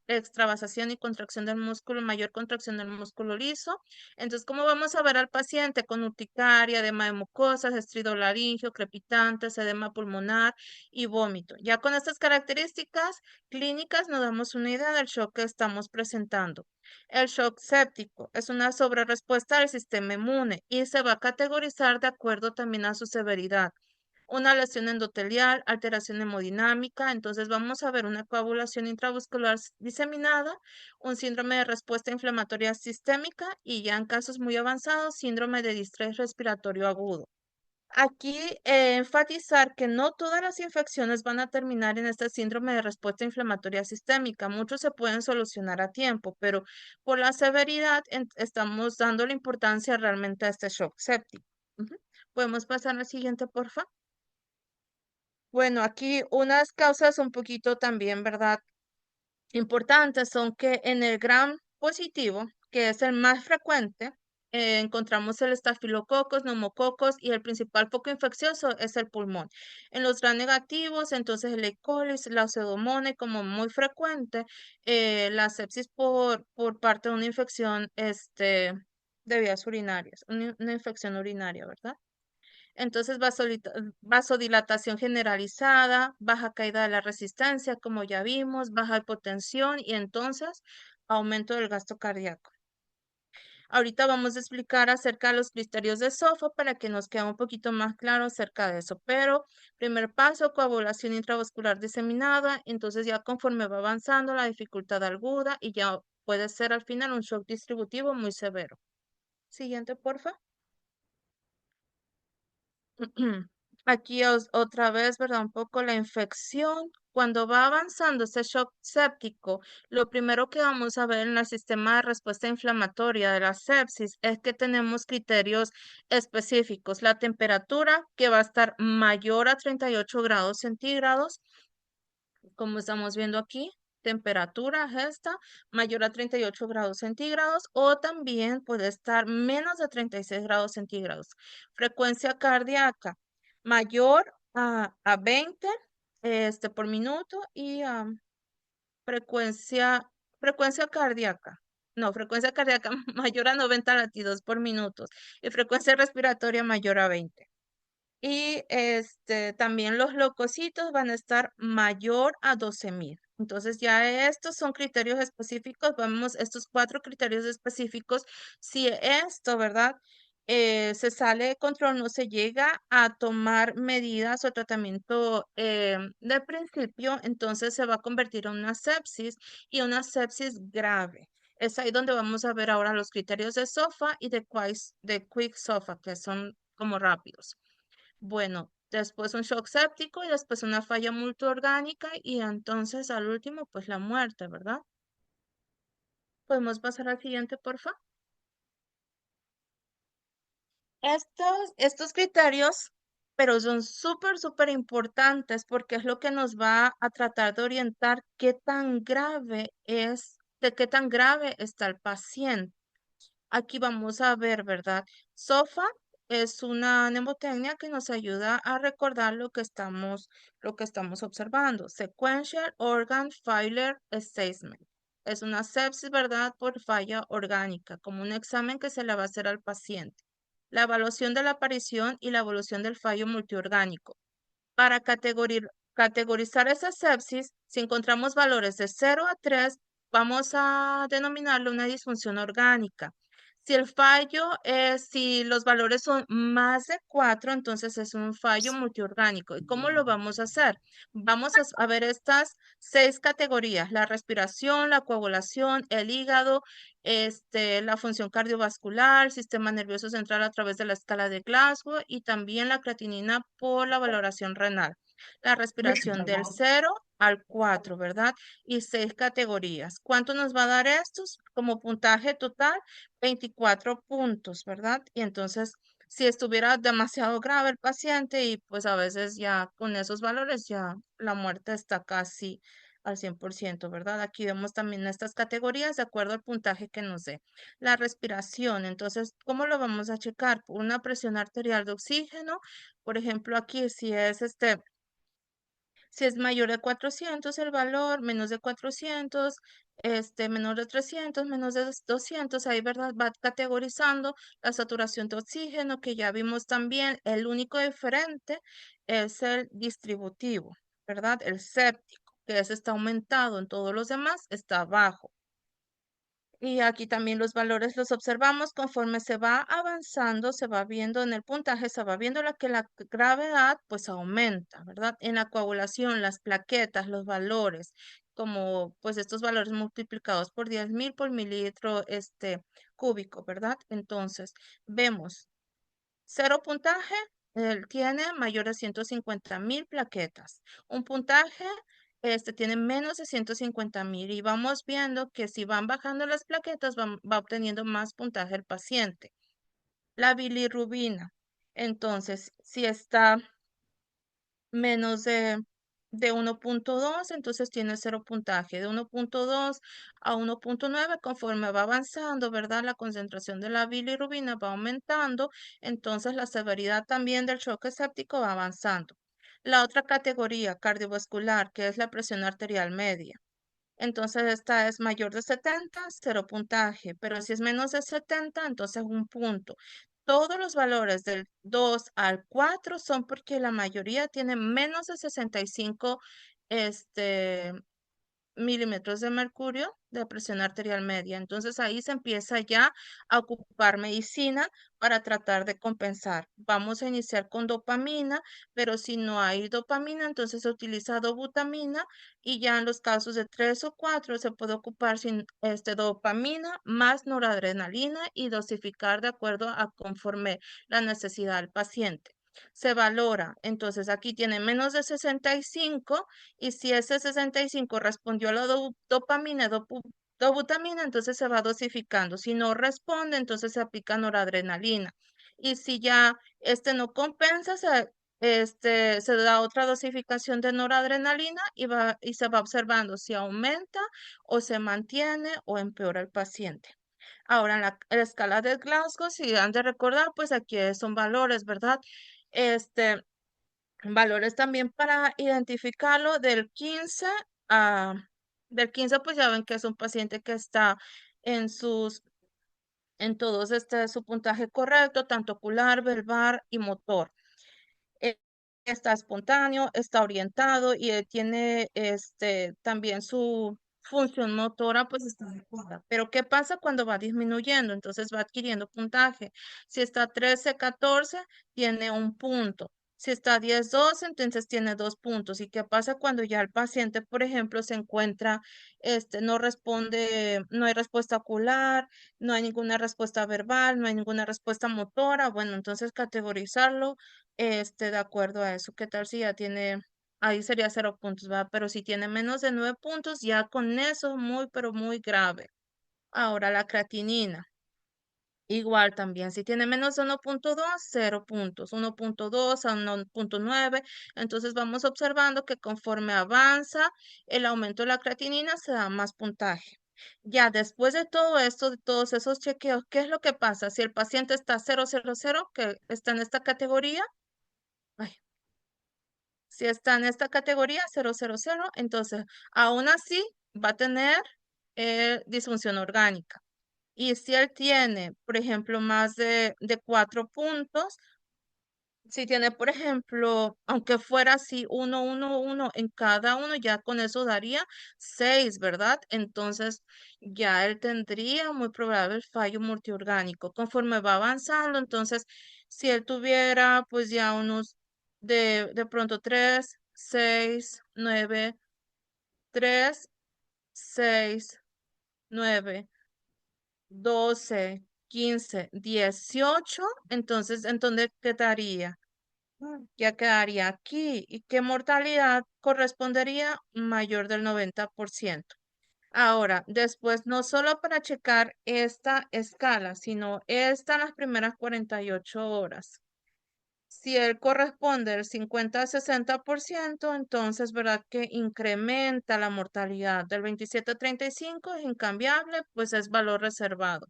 extravasación y contracción del músculo, mayor contracción del músculo liso. Entonces, ¿cómo vamos a ver al paciente? Con urticaria, edema de mucosas, estridolaringio, crepitantes, edema pulmonar y vómito. Ya con estas características clínicas nos damos una idea del shock que estamos presentando. El shock séptico es una sobrerespuesta del sistema inmune y se va a categorizar de acuerdo también a su severidad. Una lesión endotelial, alteración hemodinámica, entonces vamos a ver una coagulación intramuscular diseminada, un síndrome de respuesta inflamatoria sistémica y ya en casos muy avanzados, síndrome de distrés respiratorio agudo. Aquí enfatizar que no todas las infecciones van a terminar en este síndrome de respuesta inflamatoria sistémica. Muchos se pueden solucionar a tiempo, pero por la severidad estamos dando la importancia realmente a este shock séptico. Ujú. Podemos pasar al siguiente, por favor. Bueno, aquí unas causas un poquito también, ¿verdad? Importantes son que en el gram positivo, que es el más frecuente, encontramos el estafilococos, neumococos y el principal foco infeccioso es el pulmón. En los gram negativos, entonces el E. coli, la pseudomonas, como muy frecuente, la sepsis por parte de una infección de vías urinarias, una infección urinaria, ¿verdad? Entonces, vasodilatación generalizada, baja caída de la resistencia, como ya vimos, baja hipotensión y entonces aumento del gasto cardíaco. Ahorita vamos a explicar acerca de los criterios de SOFA para que nos quede un poquito más claro acerca de eso. Pero, primer paso, coagulación intravascular diseminada. Entonces, ya conforme va avanzando la dificultad aguda y ya puede ser al final un shock distributivo muy severo. Siguiente, porfa. Aquí otra vez, ¿verdad? Un poco la infección. Cuando va avanzando ese shock séptico, lo primero que vamos a ver en el sistema de respuesta inflamatoria de la sepsis es que tenemos criterios específicos. La temperatura que va a estar mayor a 38 grados centígrados, como estamos viendo aquí, temperatura esta mayor a 38 grados centígrados o también puede estar menos de 36 grados centígrados. Frecuencia cardíaca mayor a 20 por minuto y frecuencia, frecuencia cardíaca. No, frecuencia cardíaca mayor a 90 latidos por minuto y frecuencia respiratoria mayor a 20. Y también los leucocitos van a estar mayor a 12.000. Entonces ya estos son criterios específicos. Vemos estos 4 criterios específicos. Si esto, ¿verdad? Se sale de control, no se llega a tomar medidas o tratamiento de principio, entonces se va a convertir en una sepsis y una sepsis grave. Es ahí donde vamos a ver ahora los criterios de SOFA y de Quick SOFA, que son como rápidos. Bueno, después un shock séptico y después una falla multiorgánica y entonces al último, pues la muerte, ¿verdad? Podemos pasar al siguiente, por favor. Estos criterios, pero son súper importantes porque es lo que nos va a tratar de orientar qué tan grave de qué tan grave está el paciente. Aquí vamos a ver, ¿verdad? SOFA es una mnemotecnia que nos ayuda a recordar lo que estamos observando. Sequential Organ Failure Assessment. Es una sepsis, ¿verdad? Por falla orgánica, como un examen que se le va a hacer al paciente. La evaluación de la aparición y la evolución del fallo multiorgánico. Para categorizar esa sepsis, si encontramos valores de 0 a 3, vamos a denominarlo una disfunción orgánica. Si el fallo es, si los valores son más de 4, entonces es un fallo multiorgánico. ¿Y cómo lo vamos a hacer? Vamos a ver estas 6 categorías: la respiración, la coagulación, el hígado, la función cardiovascular, sistema nervioso central a través de la escala de Glasgow y también la creatinina por la valoración renal. La respiración del 0 al 4, ¿verdad? Y 6 categorías. ¿Cuánto nos va a dar estos? Como puntaje total, 24 puntos, ¿verdad? Y entonces, si estuviera demasiado grave el paciente y pues a veces ya con esos valores ya la muerte está casi al 100%, ¿verdad? Aquí vemos también estas categorías de acuerdo al puntaje que nos dé. La respiración, entonces, ¿cómo lo vamos a checar? Por una presión arterial de oxígeno. Por ejemplo, aquí si es mayor de 400 el valor, menos de 400, menor de 300, menos de 200, ahí, ¿verdad? Va categorizando la saturación de oxígeno, que ya vimos también. El único diferente es el distributivo, ¿verdad? El séptico, que ese está aumentado, en todos los demás está bajo. Y aquí también los valores los observamos conforme se va avanzando, se va viendo en el puntaje, se va viendo que la gravedad pues aumenta, ¿verdad? En la coagulación, las plaquetas, los valores, como pues estos valores multiplicados por 10.000 por mililitro cúbico, ¿verdad? Entonces, vemos 0 puntaje, él tiene mayor de 150.000 plaquetas. Un puntaje, tiene menos de 150.000 y vamos viendo que si van bajando las plaquetas, va obteniendo más puntaje el paciente. La bilirrubina, entonces, si está menos de 1.2, entonces tiene 0 puntaje. De 1.2 a 1.9, conforme va avanzando, ¿verdad? La concentración de la bilirrubina va aumentando, entonces la severidad también del choque séptico va avanzando. La otra categoría cardiovascular, que es la presión arterial media. Entonces esta es mayor de 70, 0 puntaje, pero si es menos de 70, entonces un punto. Todos los valores del 2 al 4 son porque la mayoría tiene menos de 65 este, milímetros de mercurio de presión arterial media. Entonces ahí se empieza ya a ocupar medicina para tratar de compensar. Vamos a iniciar con dopamina, pero si no hay dopamina, entonces se utiliza dobutamina y ya en los casos de 3 o 4 se puede ocupar sin dopamina más noradrenalina y dosificar de acuerdo a conforme la necesidad del paciente. Se valora, entonces aquí tiene menos de 65 y si ese 65 respondió a la dopamina, dobutamina, entonces se va dosificando. Si no responde, entonces se aplica noradrenalina. Y si ya no compensa, se da otra dosificación de noradrenalina y se va observando si aumenta o se mantiene o empeora el paciente. Ahora, en la escala de Glasgow, si han de recordar, pues aquí son valores, ¿verdad? Este, Valores también para identificarlo a, del 15 pues ya ven que es un paciente que está en en todos su puntaje correcto, tanto ocular, verbal y motor. eh, Está espontáneo, está orientado y tiene también su función motora pues está adecuada. Pero ¿qué pasa cuando va disminuyendo? Entonces va adquiriendo puntaje. Si está 13, 14, tiene un punto. Si está 10, 12, entonces tiene 2 puntos. ¿Y qué pasa cuando ya el paciente, por ejemplo, se encuentra, no responde, no hay respuesta ocular, no hay ninguna respuesta verbal, no hay ninguna respuesta motora? Bueno, entonces categorizarlo de acuerdo a eso. ¿Qué tal si ya tiene, ahí sería 0 puntos, ¿va? Pero si tiene menos de 9 puntos, ya con eso muy, pero muy grave. Ahora la creatinina. Igual también, si tiene menos de 1.2, 0 puntos, 1.2 a 1.9. Entonces vamos observando que conforme avanza el aumento de la creatinina, se da más puntaje. Ya después de todo esto, de todos esos chequeos, ¿qué es lo que pasa? Si el paciente está 000, que está en esta categoría, ay, si está en esta categoría 000, entonces aún así va a tener disfunción orgánica. Y si él tiene, por ejemplo, más de 4 puntos, si tiene, por ejemplo, aunque fuera así, uno en cada uno, ya con eso daría 6, ¿verdad? Entonces, ya él tendría muy probable el fallo multiorgánico. Conforme va avanzando, entonces, si él tuviera, pues ya unos de pronto 3, 6, 9, 3, 6, 9, 12, 15, 18, entonces, ¿en dónde quedaría? Ya quedaría aquí. ¿Y qué mortalidad correspondería? Mayor del 90%. Ahora, después, no solo para checar esta escala, sino esta en las primeras 48 horas. Si él corresponde al 50 a 60%, entonces, ¿verdad? Que incrementa la mortalidad del 27 a 35, es incambiable, pues es valor reservado.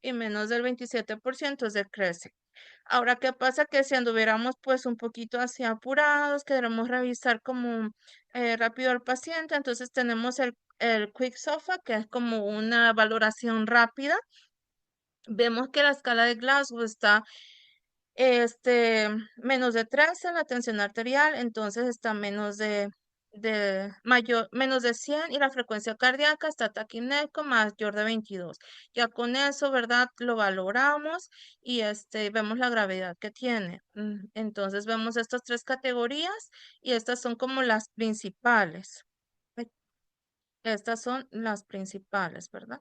Y menos del 27% es decrece. Ahora, ¿qué pasa? Que si anduviéramos pues un poquito así apurados, queremos revisar como rápido al paciente, entonces tenemos el Quick SOFA, que es como una valoración rápida. Vemos que la escala de Glasgow está menos de 13 la tensión arterial, entonces está menos de 100 y la frecuencia cardíaca está taquineco mayor de 22. Ya con eso, ¿verdad? Lo valoramos y vemos la gravedad que tiene. Entonces vemos estas tres categorías y estas son como las principales. Ay, estas son las principales, ¿verdad?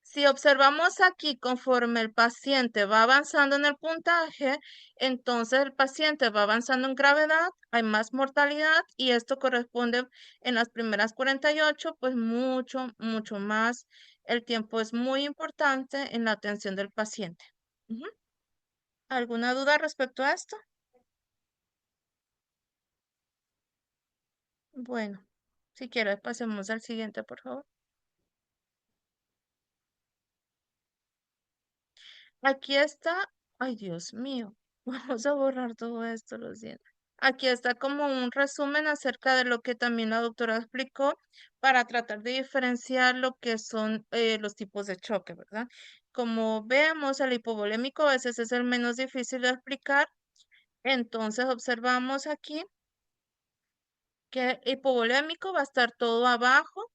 Si observamos aquí, conforme el paciente va avanzando en el puntaje, entonces el paciente va avanzando en gravedad, hay más mortalidad y esto corresponde en las primeras 48, pues mucho, mucho más. El tiempo es muy importante en la atención del paciente. Ujú. ¿Alguna duda respecto a esto? Bueno, si quieres, pasemos al siguiente, por favor. Aquí está, ay Dios mío, vamos a borrar todo esto, lo siento. Aquí está como un resumen acerca de lo que también la doctora explicó para tratar de diferenciar lo que son los tipos de choque, ¿verdad? Como vemos, el hipovolémico a veces es el menos difícil de explicar. Entonces observamos aquí que el hipovolémico va a estar todo abajo.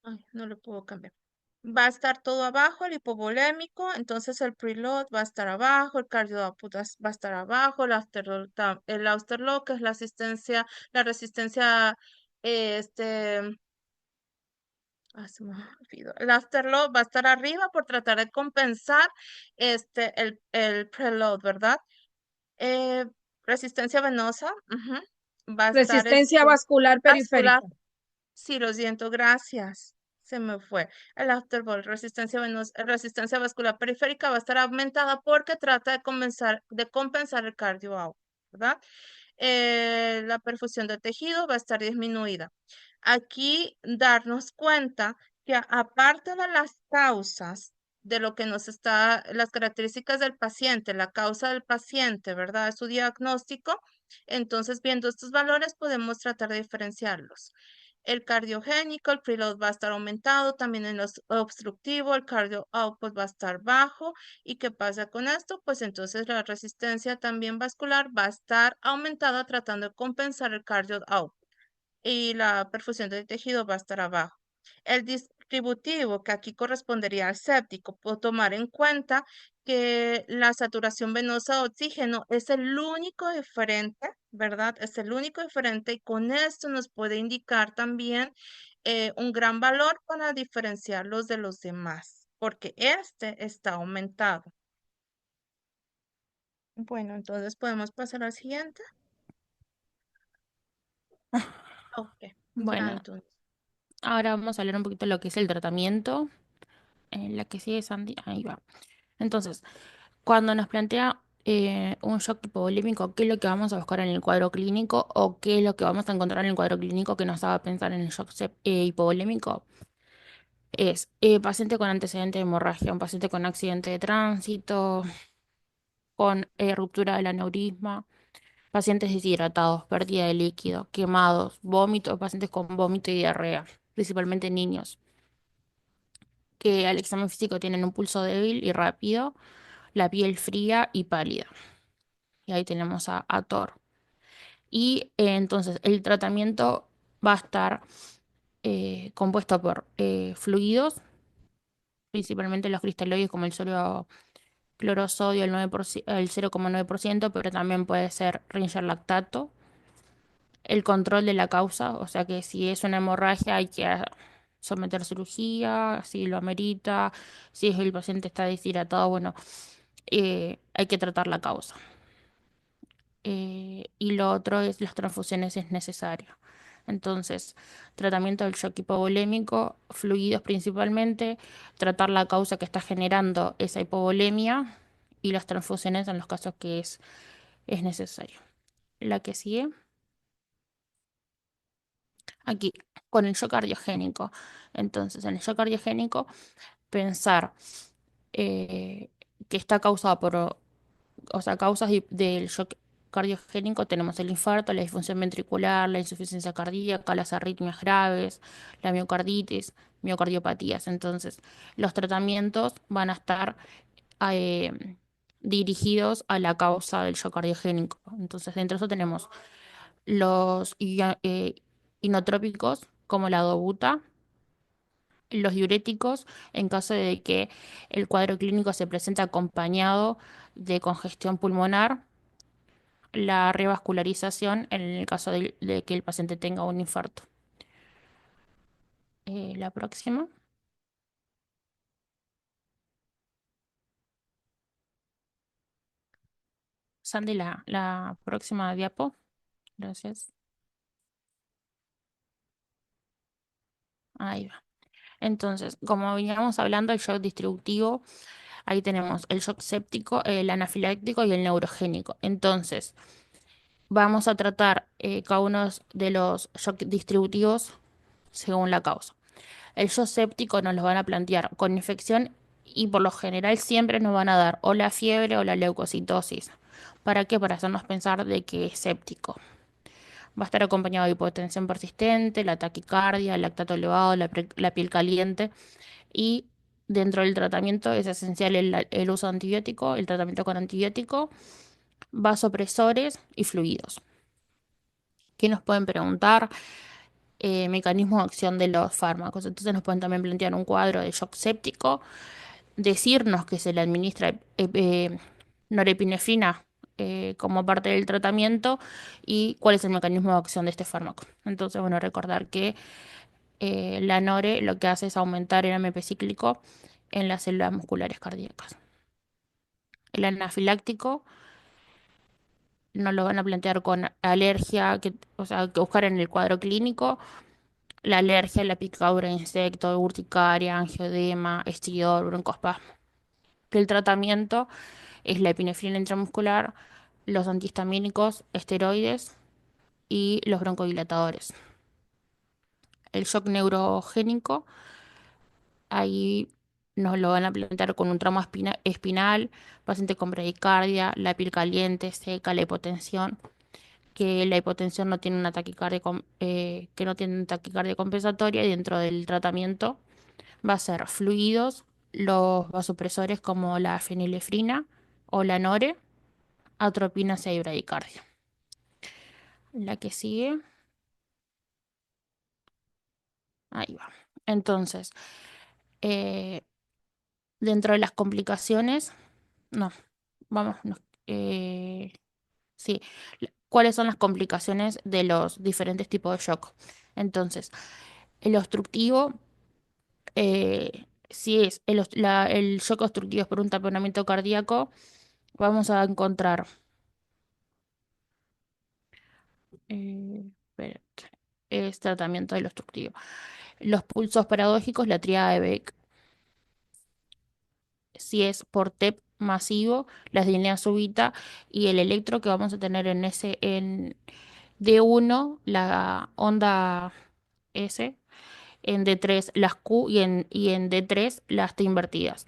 Ay, no lo puedo cambiar. Va a estar todo abajo, el hipovolémico, entonces el preload va a estar abajo, el cardio output va a estar abajo, el afterload, que es la resistencia, se me olvidó. El afterload va a estar arriba por tratar de compensar el preload, ¿verdad? Eh, Resistencia venosa, ujú, va a estar Resistencia vascular vascular. periférica. Sí, lo siento, gracias. Se me fue. El afterball, resistencia vascular periférica va a estar aumentada porque trata de compensar el cardio out, ¿verdad? La perfusión de tejido va a estar disminuida. Aquí darnos cuenta que aparte de las causas de lo que las características del paciente, la causa del paciente, ¿verdad? Su diagnóstico, entonces viendo estos valores podemos tratar de diferenciarlos. El cardiogénico, el preload va a estar aumentado, también en los obstructivo, el cardio output va a estar bajo. ¿Y qué pasa con esto? Pues entonces la resistencia también vascular va a estar aumentada tratando de compensar el cardio output y la perfusión del tejido va a estar abajo. El distributivo, que aquí correspondería al séptico, puedo tomar en cuenta que la saturación venosa de oxígeno es el único diferente, ¿verdad? Es el único diferente y con esto nos puede indicar también un gran valor para diferenciarlos de los demás, porque este está aumentado. Bueno, entonces podemos pasar al siguiente. Ok, ya Bueno, entonces. ahora vamos a hablar un poquito de lo que es el tratamiento. La que sigue Sandy, ahí va. Entonces, cuando nos plantea un shock hipovolémico, ¿qué es lo que vamos a buscar en el cuadro clínico o qué es lo que vamos a encontrar en el cuadro clínico que nos haga pensar en el shock hipovolémico? Es paciente con antecedente de hemorragia, un paciente con accidente de tránsito, con ruptura del aneurisma, pacientes deshidratados, pérdida de líquido, quemados, vómitos, pacientes con vómito y diarrea, principalmente niños, que al examen físico tienen un pulso débil y rápido, la piel fría y pálida. Y ahí tenemos a Thor. Y entonces el tratamiento va a estar compuesto por fluidos, principalmente los cristaloides como el sodio clorosodio, el 9%, el 0,9%, pero también puede ser Ringer lactato. El control de la causa, o sea que si es una hemorragia hay que someter cirugía, si lo amerita, si el paciente está deshidratado, bueno, hay que tratar la causa. Y lo otro es las transfusiones si es necesario. Entonces, tratamiento del shock hipovolémico, fluidos principalmente, tratar la causa que está generando esa hipovolemia y las transfusiones en los casos que es necesario. La que sigue, aquí, con el shock cardiogénico. Entonces, en el shock cardiogénico, pensar eh, que está causado por, o sea, causas del shock cardiogénico tenemos el infarto, la disfunción ventricular, la insuficiencia cardíaca, las arritmias graves, la miocarditis, miocardiopatías. Entonces, los tratamientos van a estar eh, dirigidos a la causa del shock cardiogénico. Entonces, dentro de eso tenemos los inotrópicos como la dobuta, los diuréticos en caso de que el cuadro clínico se presente acompañado de congestión pulmonar, la revascularización en el caso de que el paciente tenga un infarto. La próxima. Sandy, la próxima diapo. Gracias. Ahí va. Entonces, como veníamos hablando, el shock distributivo, ahí tenemos el shock séptico, el anafiláctico y el neurogénico. Entonces, vamos a tratar cada uno de los shock distributivos según la causa. El shock séptico nos lo van a plantear con infección y por lo general siempre nos van a dar o la fiebre o la leucocitosis. ¿Para qué? Para hacernos pensar de que es séptico. Va a estar acompañado de hipotensión persistente, la taquicardia, el lactato elevado, la piel caliente y dentro del tratamiento es esencial el uso de antibiótico, el tratamiento con antibiótico, vasopresores y fluidos. ¿Qué nos pueden preguntar? Mecanismo de acción de los fármacos. Entonces nos pueden también plantear un cuadro de shock séptico, decirnos que se le administra norepinefrina como parte del tratamiento y cuál es el mecanismo de acción de este fármaco. Entonces, bueno, recordar que la nore lo que hace es aumentar el AMP cíclico en las células musculares cardíacas. El anafiláctico nos lo van a plantear con alergia, o sea, que buscar en el cuadro clínico la alergia, la picadura de insecto, urticaria, angioedema, estridor, broncoespasmo. Que el tratamiento es la epinefrina intramuscular, los antihistamínicos, esteroides y los broncodilatadores. El shock neurogénico, ahí nos lo van a plantear con un trauma espinal, paciente con bradicardia, la piel caliente, seca, la hipotensión, que la hipotensión no tiene una taquicardia, que no tiene una taquicardia compensatoria y dentro del tratamiento va a ser fluidos, los vasopresores como la fenilefrina o la nore, atropina si hay bradicardia. La que sigue, ahí va. Entonces, eh, dentro de las complicaciones, no, vamos, no, sí, ¿cuáles son las complicaciones de los diferentes tipos de shock? Entonces, el obstructivo, si es el shock obstructivo es por un taponamiento cardíaco, vamos a encontrar, espérate, es tratamiento del obstructivo. Los pulsos paradójicos, la tríada de Beck. Si es por TEP masivo, las disnea súbita y el electro que vamos a tener en D1, la onda S, en D3 las Q y en D3 las T invertidas.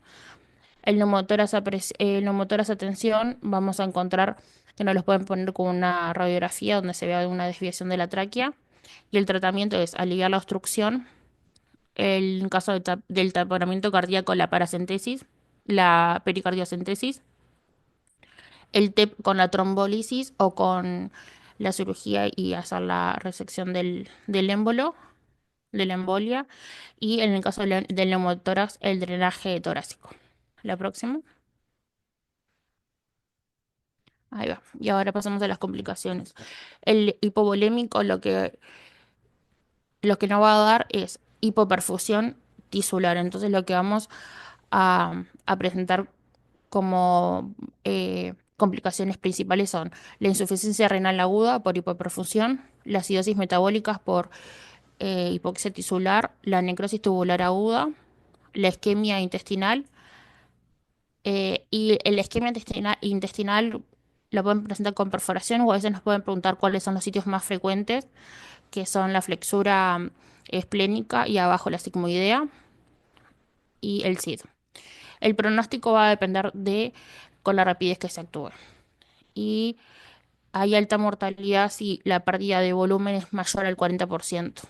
El neumotoras a tensión vamos a encontrar que nos los pueden poner con una radiografía donde se vea una desviación de la tráquea y el tratamiento es aliviar la obstrucción, en caso del taponamiento cardíaco la paracentesis, la pericardiocentesis el TEP con la trombólisis o con la cirugía y hacer la resección del émbolo, de la embolia, y en el caso del neumotórax, el drenaje torácico. La próxima. Ahí va. Y ahora pasamos a las complicaciones. El hipovolémico lo que no va a dar es hipoperfusión tisular. Entonces lo que vamos a presentar como complicaciones principales son la insuficiencia renal aguda por hipoperfusión, la acidosis metabólica por hipoxia tisular, la necrosis tubular aguda, la isquemia intestinal. Y el esquema intestinal lo pueden presentar con perforación o a veces nos pueden preguntar cuáles son los sitios más frecuentes, que son la flexura esplénica y abajo la sigmoidea y el SID. El pronóstico va a depender de con la rapidez que se actúe. Y hay alta mortalidad si la pérdida de volumen es mayor al 40%.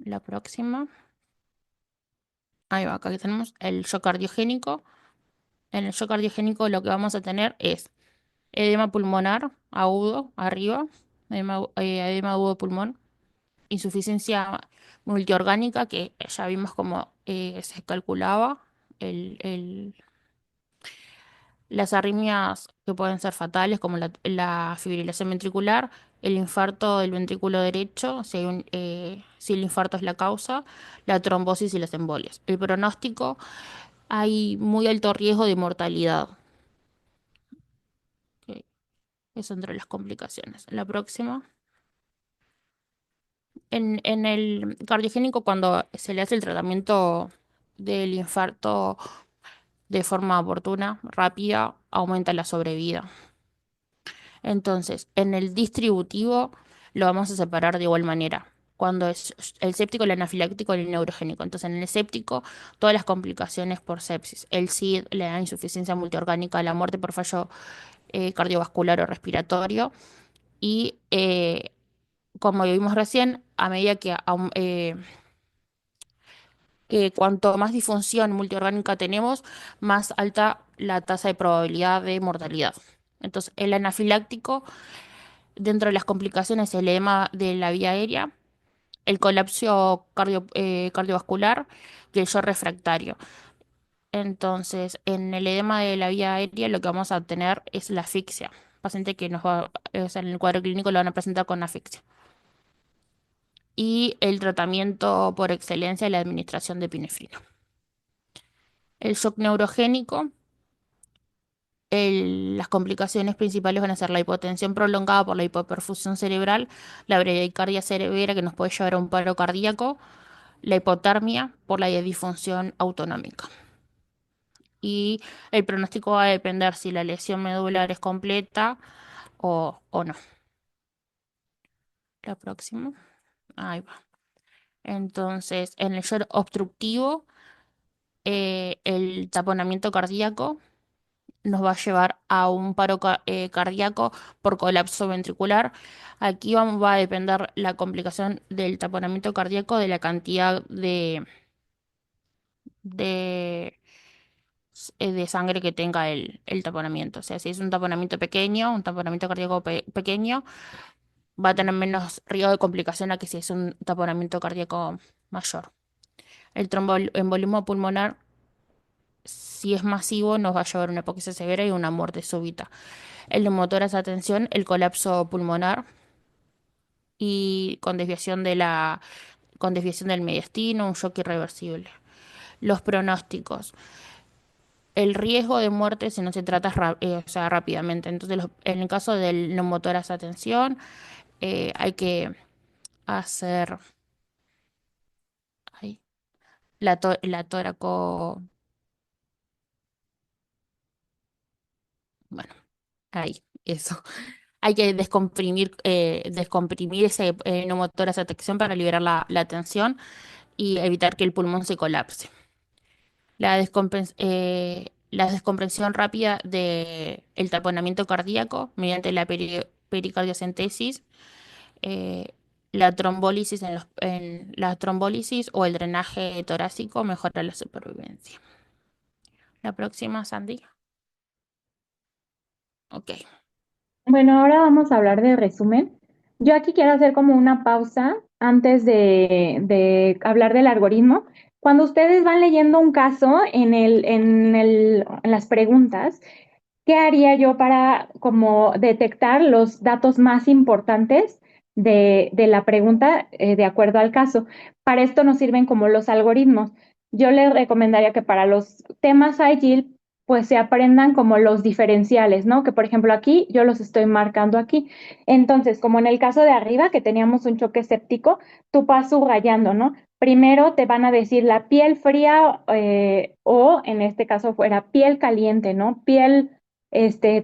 La próxima. Ahí va, acá tenemos el shock cardiogénico. En el shock cardiogénico lo que vamos a tener es edema pulmonar agudo, arriba, edema agudo de pulmón, insuficiencia multiorgánica, que ya vimos cómo se calculaba, las arritmias que pueden ser fatales, como la fibrilación ventricular, el infarto del ventrículo derecho, si el infarto es la causa, la trombosis y las embolias. El pronóstico, hay muy alto riesgo de mortalidad. Ok, eso entre las complicaciones. La próxima. En el cardiogénico, cuando se le hace el tratamiento del infarto de forma oportuna, rápida, aumenta la sobrevida. Entonces, en el distributivo lo vamos a separar de igual manera. Cuando es el séptico, el anafiláctico y el neurogénico. Entonces, en el séptico, todas las complicaciones por sepsis, el SID, la insuficiencia multiorgánica, la muerte por fallo cardiovascular o respiratorio. Y como vimos recién, a medida que cuanto más disfunción multiorgánica tenemos, más alta la tasa de probabilidad de mortalidad. Entonces, el anafiláctico, dentro de las complicaciones, el edema de la vía aérea, el colapso cardiovascular y el shock refractario. Entonces, en el edema de la vía aérea, lo que vamos a obtener es la asfixia. Paciente que o sea, en el cuadro clínico lo van a presentar con asfixia. Y el tratamiento por excelencia es la administración de epinefrina. El shock neurogénico, las complicaciones principales van a ser la hipotensión prolongada por la hipoperfusión cerebral, la bradicardia severa que nos puede llevar a un paro cardíaco, la hipotermia por la disfunción autonómica. Y el pronóstico va a depender si la lesión medular es completa o no. La próxima. Ahí va. Entonces, en el shock obstructivo, el taponamiento cardíaco nos va a llevar a un paro cardíaco por colapso ventricular. Aquí va a depender la complicación del taponamiento cardíaco de la cantidad de, de sangre que tenga el taponamiento. O sea, si es un taponamiento pequeño, un taponamiento cardíaco pequeño, va a tener menos riesgo de complicación a que si es un taponamiento cardíaco mayor. El tromboembolismo pulmonar, si es masivo, nos va a llevar a una hipoxia severa y una muerte súbita. El neumotórax, atención, el colapso pulmonar y con desviación del mediastino, un shock irreversible. Los pronósticos. El riesgo de muerte si no se trata o sea, rápidamente. Entonces, en el caso del neumotórax, atención, hay que hacer ay, la tóraco, bueno, ahí, eso. Hay que descomprimir ese neumotórax a atención para liberar la tensión y evitar que el pulmón se colapse. La descompresión rápida del taponamiento cardíaco mediante la pericardiocentesis, eh, la trombólisis en la trombólisis o el drenaje torácico mejora la supervivencia. La próxima, Sandy. Ok. Bueno, ahora vamos a hablar de resumen. Yo aquí quiero hacer como una pausa antes de hablar del algoritmo. Cuando ustedes van leyendo un caso en las preguntas, ¿qué haría yo para como detectar los datos más importantes de la pregunta de acuerdo al caso? Para esto nos sirven como los algoritmos. Yo les recomendaría que para los temas agile, pues se aprendan como los diferenciales, ¿no? Que por ejemplo aquí yo los estoy marcando aquí. Entonces, como en el caso de arriba, que teníamos un choque séptico, tú vas subrayando, ¿no? Primero te van a decir la piel fría o en este caso fuera piel caliente, ¿no? Piel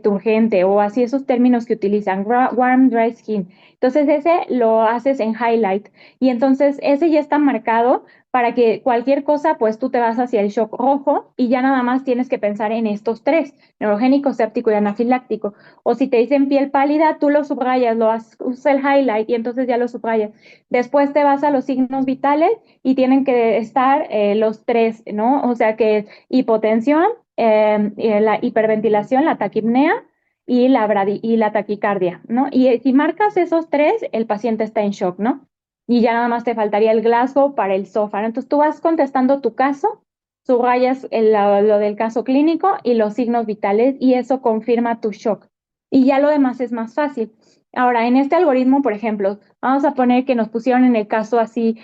turgente o así esos términos que utilizan, warm, dry skin. Entonces ese lo haces en highlight y entonces ese ya está marcado para que cualquier cosa, pues tú te vas hacia el shock rojo y ya nada más tienes que pensar en estos tres, neurogénico, séptico y anafiláctico. O si te dicen piel pálida, tú lo subrayas, usas el highlight y entonces ya lo subrayas. Después te vas a los signos vitales y tienen que estar los tres, ¿no? O sea que hipotensión, la hiperventilación, la taquipnea y la taquicardia, ¿no? Y si marcas esos tres, el paciente está en shock, ¿no? Y ya nada más te faltaría el Glasgow para el SOFA, ¿no? Entonces tú vas contestando tu caso, subrayas lo del caso clínico y los signos vitales y eso confirma tu shock. Y ya lo demás es más fácil. Ahora, en este algoritmo, por ejemplo, vamos a poner que nos pusieron en el caso así,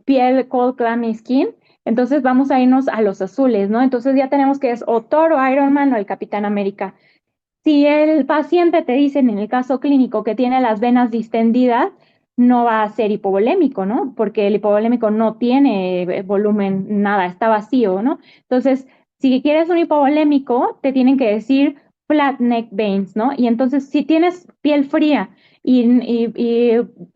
piel, cold, clammy skin. Entonces vamos a irnos a los azules, ¿no? Entonces ya tenemos que es o Thor o Iron Man o el Capitán América. Si el paciente te dicen en el caso clínico que tiene las venas distendidas, no va a ser hipovolémico, ¿no? Porque el hipovolémico no tiene volumen, nada, está vacío, ¿no? Entonces, si quieres un hipovolémico, te tienen que decir flat neck veins, ¿no? Y entonces, si tienes piel fría y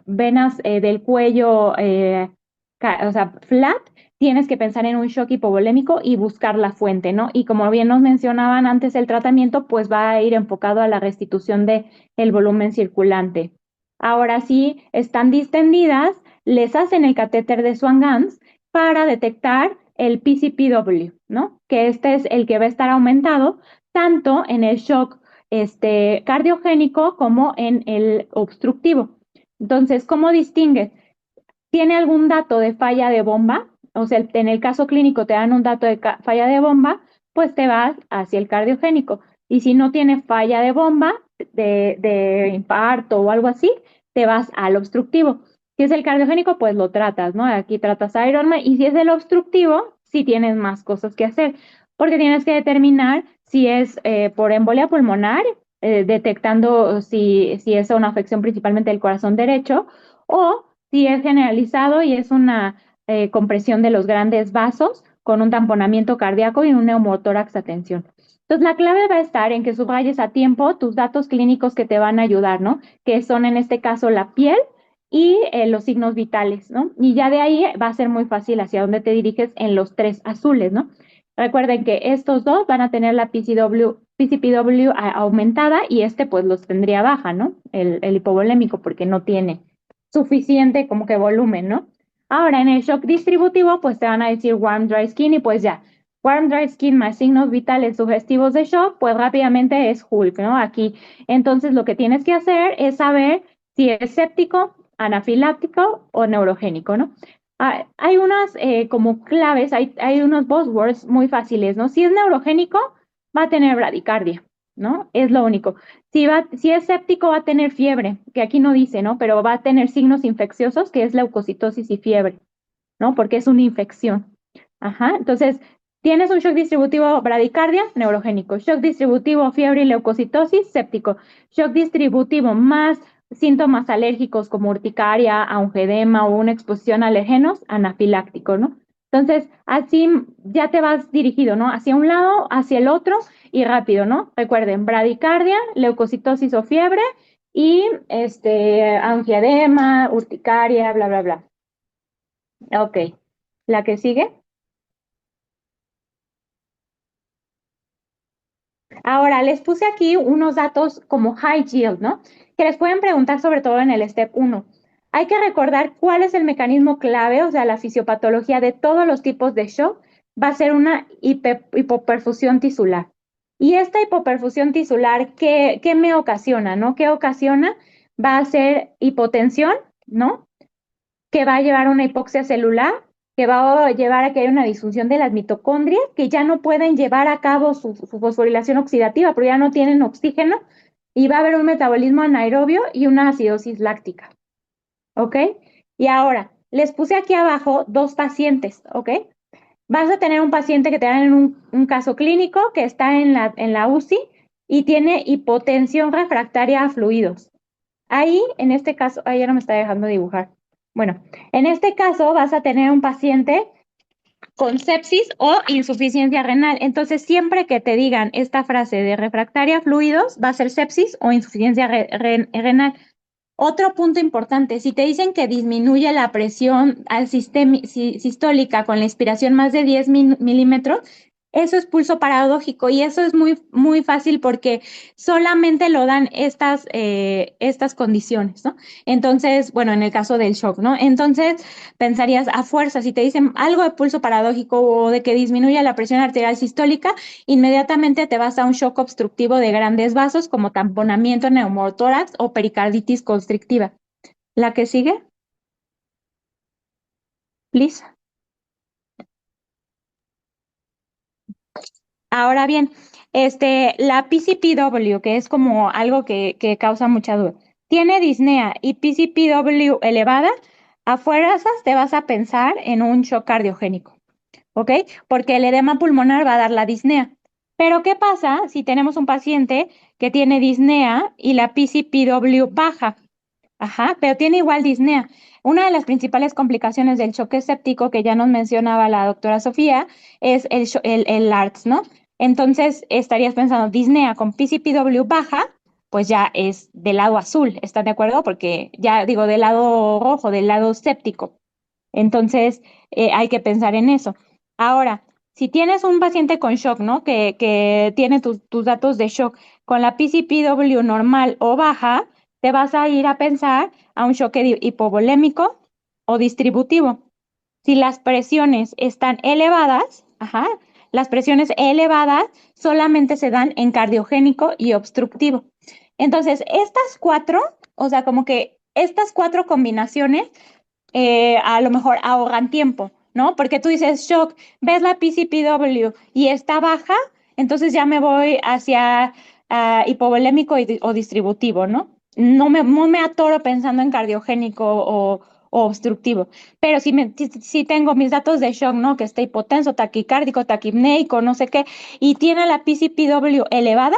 venas del cuello, o sea, flat, tienes que pensar en un shock hipovolémico y buscar la fuente, ¿no? Y como bien nos mencionaban antes, el tratamiento pues va a ir enfocado a la restitución de el volumen circulante. Ahora sí, están distendidas, les hacen el catéter de Swan-Ganz para detectar el PCPW, ¿no? Que este es el que va a estar aumentado tanto en el shock cardiogénico como en el obstructivo. Entonces, ¿cómo distingues? ¿Tiene algún dato de falla de bomba? O sea, en el caso clínico te dan un dato de falla de bomba, pues te vas hacia el cardiogénico. Y si no tiene falla de bomba, de infarto o algo así, te vas al obstructivo. Si es el cardiogénico, pues lo tratas, ¿no? Aquí tratas Ironman. Y si es el obstructivo, sí tienes más cosas que hacer, porque tienes que determinar si es por embolia pulmonar, detectando si es una afección principalmente del corazón derecho, o si es generalizado y es una compresión de los grandes vasos con un tamponamiento cardíaco y un neumotórax a tensión. Entonces, la clave va a estar en que subrayes a tiempo tus datos clínicos que te van a ayudar, ¿no? Que son en este caso la piel y los signos vitales, ¿no? Y ya de ahí va a ser muy fácil hacia dónde te diriges en los tres azules, ¿no? Recuerden que estos dos van a tener la PCPW aumentada y este pues los tendría baja, ¿no? El hipovolémico porque no tiene suficiente como que volumen, ¿no? Ahora en el shock distributivo, pues te van a decir warm, dry skin y pues ya, warm, dry skin más signos vitales sugestivos de shock, pues rápidamente es Hulk, ¿no? Aquí, entonces lo que tienes que hacer es saber si es séptico, anafiláctico o neurogénico, ¿no? Hay unas como claves, hay unos buzzwords muy fáciles, ¿no? Si es neurogénico, va a tener bradicardia, ¿no? Es lo único. Si es séptico, va a tener fiebre, que aquí no dice, ¿no? Pero va a tener signos infecciosos, que es leucocitosis y fiebre, ¿no? Porque es una infección. Ajá. Entonces, tienes un shock distributivo bradicardia, neurogénico. Shock distributivo, fiebre y leucocitosis, séptico. Shock distributivo más síntomas alérgicos como urticaria, angedema o una exposición a alergenos, anafiláctico, ¿no? Entonces, así ya te vas dirigido, ¿no? Hacia un lado, hacia el otro y rápido, ¿no? Recuerden, bradicardia, leucocitosis o fiebre y angioedema, urticaria, bla, bla, bla. Ok. ¿La que sigue? Ahora, les puse aquí unos datos como high yield, ¿no? Que les pueden preguntar sobre todo en el step 1. Hay que recordar cuál es el mecanismo clave, o sea, la fisiopatología de todos los tipos de shock va a ser una hipoperfusión tisular. Y esta hipoperfusión tisular, ¿qué me ocasiona, no? ¿Qué ocasiona? Va a ser hipotensión, ¿no? Que va a llevar a una hipoxia celular, que va a llevar a que haya una disfunción de las mitocondrias, que ya no pueden llevar a cabo su fosforilación oxidativa, pero ya no tienen oxígeno, y va a haber un metabolismo anaerobio y una acidosis láctica, ¿ok? Y ahora, les puse aquí abajo dos pacientes, ¿ok? Vas a tener un paciente que te dan en un caso clínico que está en la UCI y tiene hipotensión refractaria a fluidos. Ahí, en este caso, ahí ya no me está dejando dibujar. Bueno, en este caso vas a tener un paciente con sepsis o insuficiencia renal. Entonces, siempre que te digan esta frase de refractaria a fluidos, va a ser sepsis o insuficiencia renal. Otro punto importante, si te dicen que disminuye la presión sistólica con la inspiración más de 10 milímetros, eso es pulso paradójico y eso es muy fácil porque solamente lo dan estas condiciones, ¿no? Entonces, bueno, en el caso del shock, ¿no? Entonces, pensarías a fuerza, si te dicen algo de pulso paradójico o de que disminuye la presión arterial sistólica, inmediatamente te vas a un shock obstructivo de grandes vasos como tamponamiento neumotórax o pericarditis constrictiva. ¿La que sigue? Please. Ahora bien, la PCPW, que es como algo que causa mucha duda, tiene disnea y PCPW elevada, a fuerzas te vas a pensar en un shock cardiogénico. ¿Ok? Porque el edema pulmonar va a dar la disnea. Pero ¿qué pasa si tenemos un paciente que tiene disnea y la PCPW baja? Ajá, pero tiene igual disnea. Una de las principales complicaciones del choque séptico que ya nos mencionaba la doctora Sofía es el ARTS, ¿no? Entonces estarías pensando, disnea con PCPW baja, pues ya es del lado azul, ¿están de acuerdo? Porque ya digo, del lado rojo, del lado séptico. Entonces, hay que pensar en eso. Ahora, si tienes un paciente con shock, ¿no? Que tiene tus datos de shock con la PCPW normal o baja, te vas a ir a pensar a un shock hipovolémico o distributivo. Si las presiones están elevadas, ajá, las presiones elevadas solamente se dan en cardiogénico y obstructivo. Entonces, estas cuatro, o sea, como que estas cuatro combinaciones a lo mejor ahorran tiempo, ¿no? Porque tú dices shock, ves la PCPW y está baja, entonces ya me voy hacia hipovolémico o distributivo, ¿no? No me atoro pensando en cardiogénico o obstructivo. Pero si tengo mis datos de shock, ¿no? Que está hipotenso, taquicárdico, taquipneico, no sé qué, y tiene la PCPW elevada,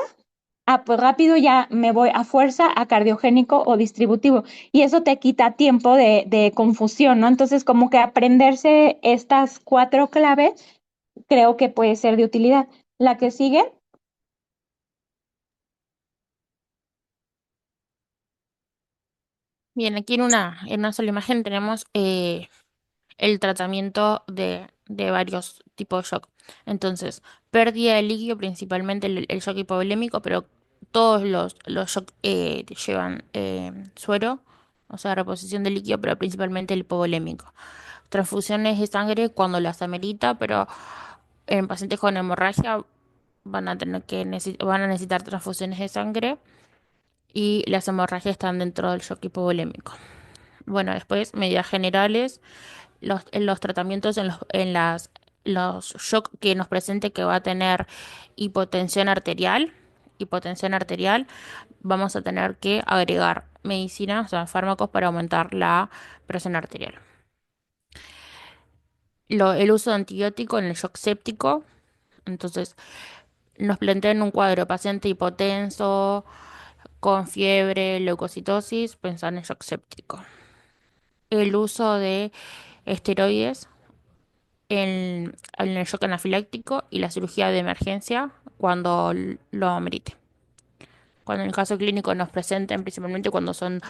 pues rápido ya me voy a fuerza a cardiogénico o distributivo. Y eso te quita tiempo de confusión, ¿no? Entonces, como que aprenderse estas cuatro claves creo que puede ser de utilidad. La que sigue, Bien, aquí en una sola imagen tenemos el tratamiento de varios tipos de shock. Entonces, pérdida de líquido, principalmente el shock hipovolémico, pero todos los shock llevan suero, o sea, reposición de líquido, pero principalmente el hipovolémico. Transfusiones de sangre cuando las amerita, pero en pacientes con hemorragia van a necesitar transfusiones de sangre y las hemorragias están dentro del shock hipovolémico. Bueno, después, medidas generales, los tratamientos los shock que nos presente que va a tener hipotensión arterial, vamos a tener que agregar medicina, o sea, fármacos para aumentar la presión arterial. El uso de antibiótico en el shock séptico, entonces nos plantean un cuadro paciente hipotenso, con fiebre, leucocitosis, pensar en shock séptico. El uso de esteroides en el shock anafiláctico y la cirugía de emergencia cuando lo amerite. Cuando en el caso clínico nos presenten, principalmente cuando son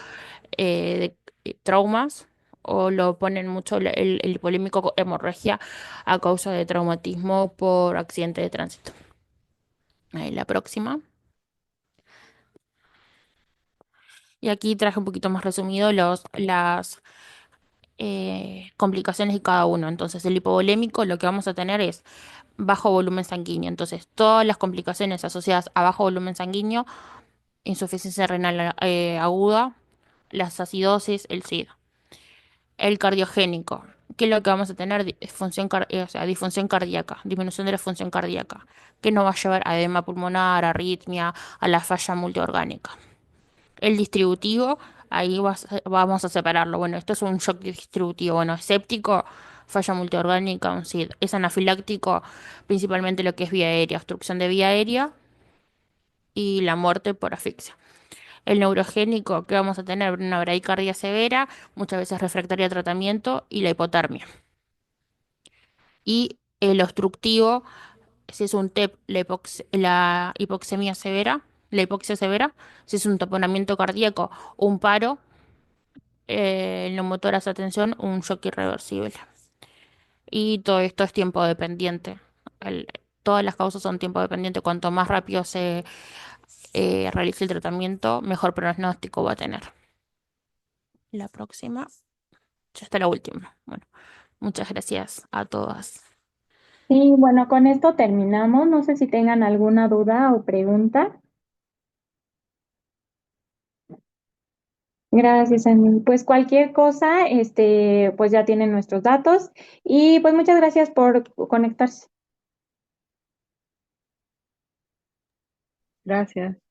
traumas o lo ponen mucho el polémico hemorragia a causa de traumatismo por accidente de tránsito. La próxima. Y aquí traje un poquito más resumido complicaciones de cada uno. Entonces, el hipovolémico lo que vamos a tener es bajo volumen sanguíneo. Entonces, todas las complicaciones asociadas a bajo volumen sanguíneo, insuficiencia renal aguda, las acidosis, el SIDA. El cardiogénico, ¿qué es lo que vamos a tener? O sea, disfunción cardíaca, disminución de la función cardíaca, que nos va a llevar a edema pulmonar, arritmia, a la falla multiorgánica. El distributivo, vamos a separarlo. Bueno, esto es un shock distributivo. Bueno, escéptico, falla multiorgánica, un SID. Es anafiláctico, principalmente lo que es vía aérea, obstrucción de vía aérea y la muerte por asfixia. El neurogénico, que vamos a tener una bradicardia severa, muchas veces refractaria a tratamiento y la hipotermia. Y el obstructivo, si es un TEP, la hipoxemia severa, la hipoxia severa, si es un taponamiento cardíaco, un paro, el neumotórax atención, un shock irreversible. Y todo esto es tiempo dependiente. El- Todas las causas son tiempo dependiente. Cuanto más rápido se realice el tratamiento, mejor pronóstico va a tener. La próxima, ya está la última. Bueno, muchas gracias a todas. Sí, bueno, con esto terminamos. No sé si tengan alguna duda o pregunta. Gracias, Andy. Pues cualquier cosa, pues ya tienen nuestros datos y pues muchas gracias por conectarse. Gracias.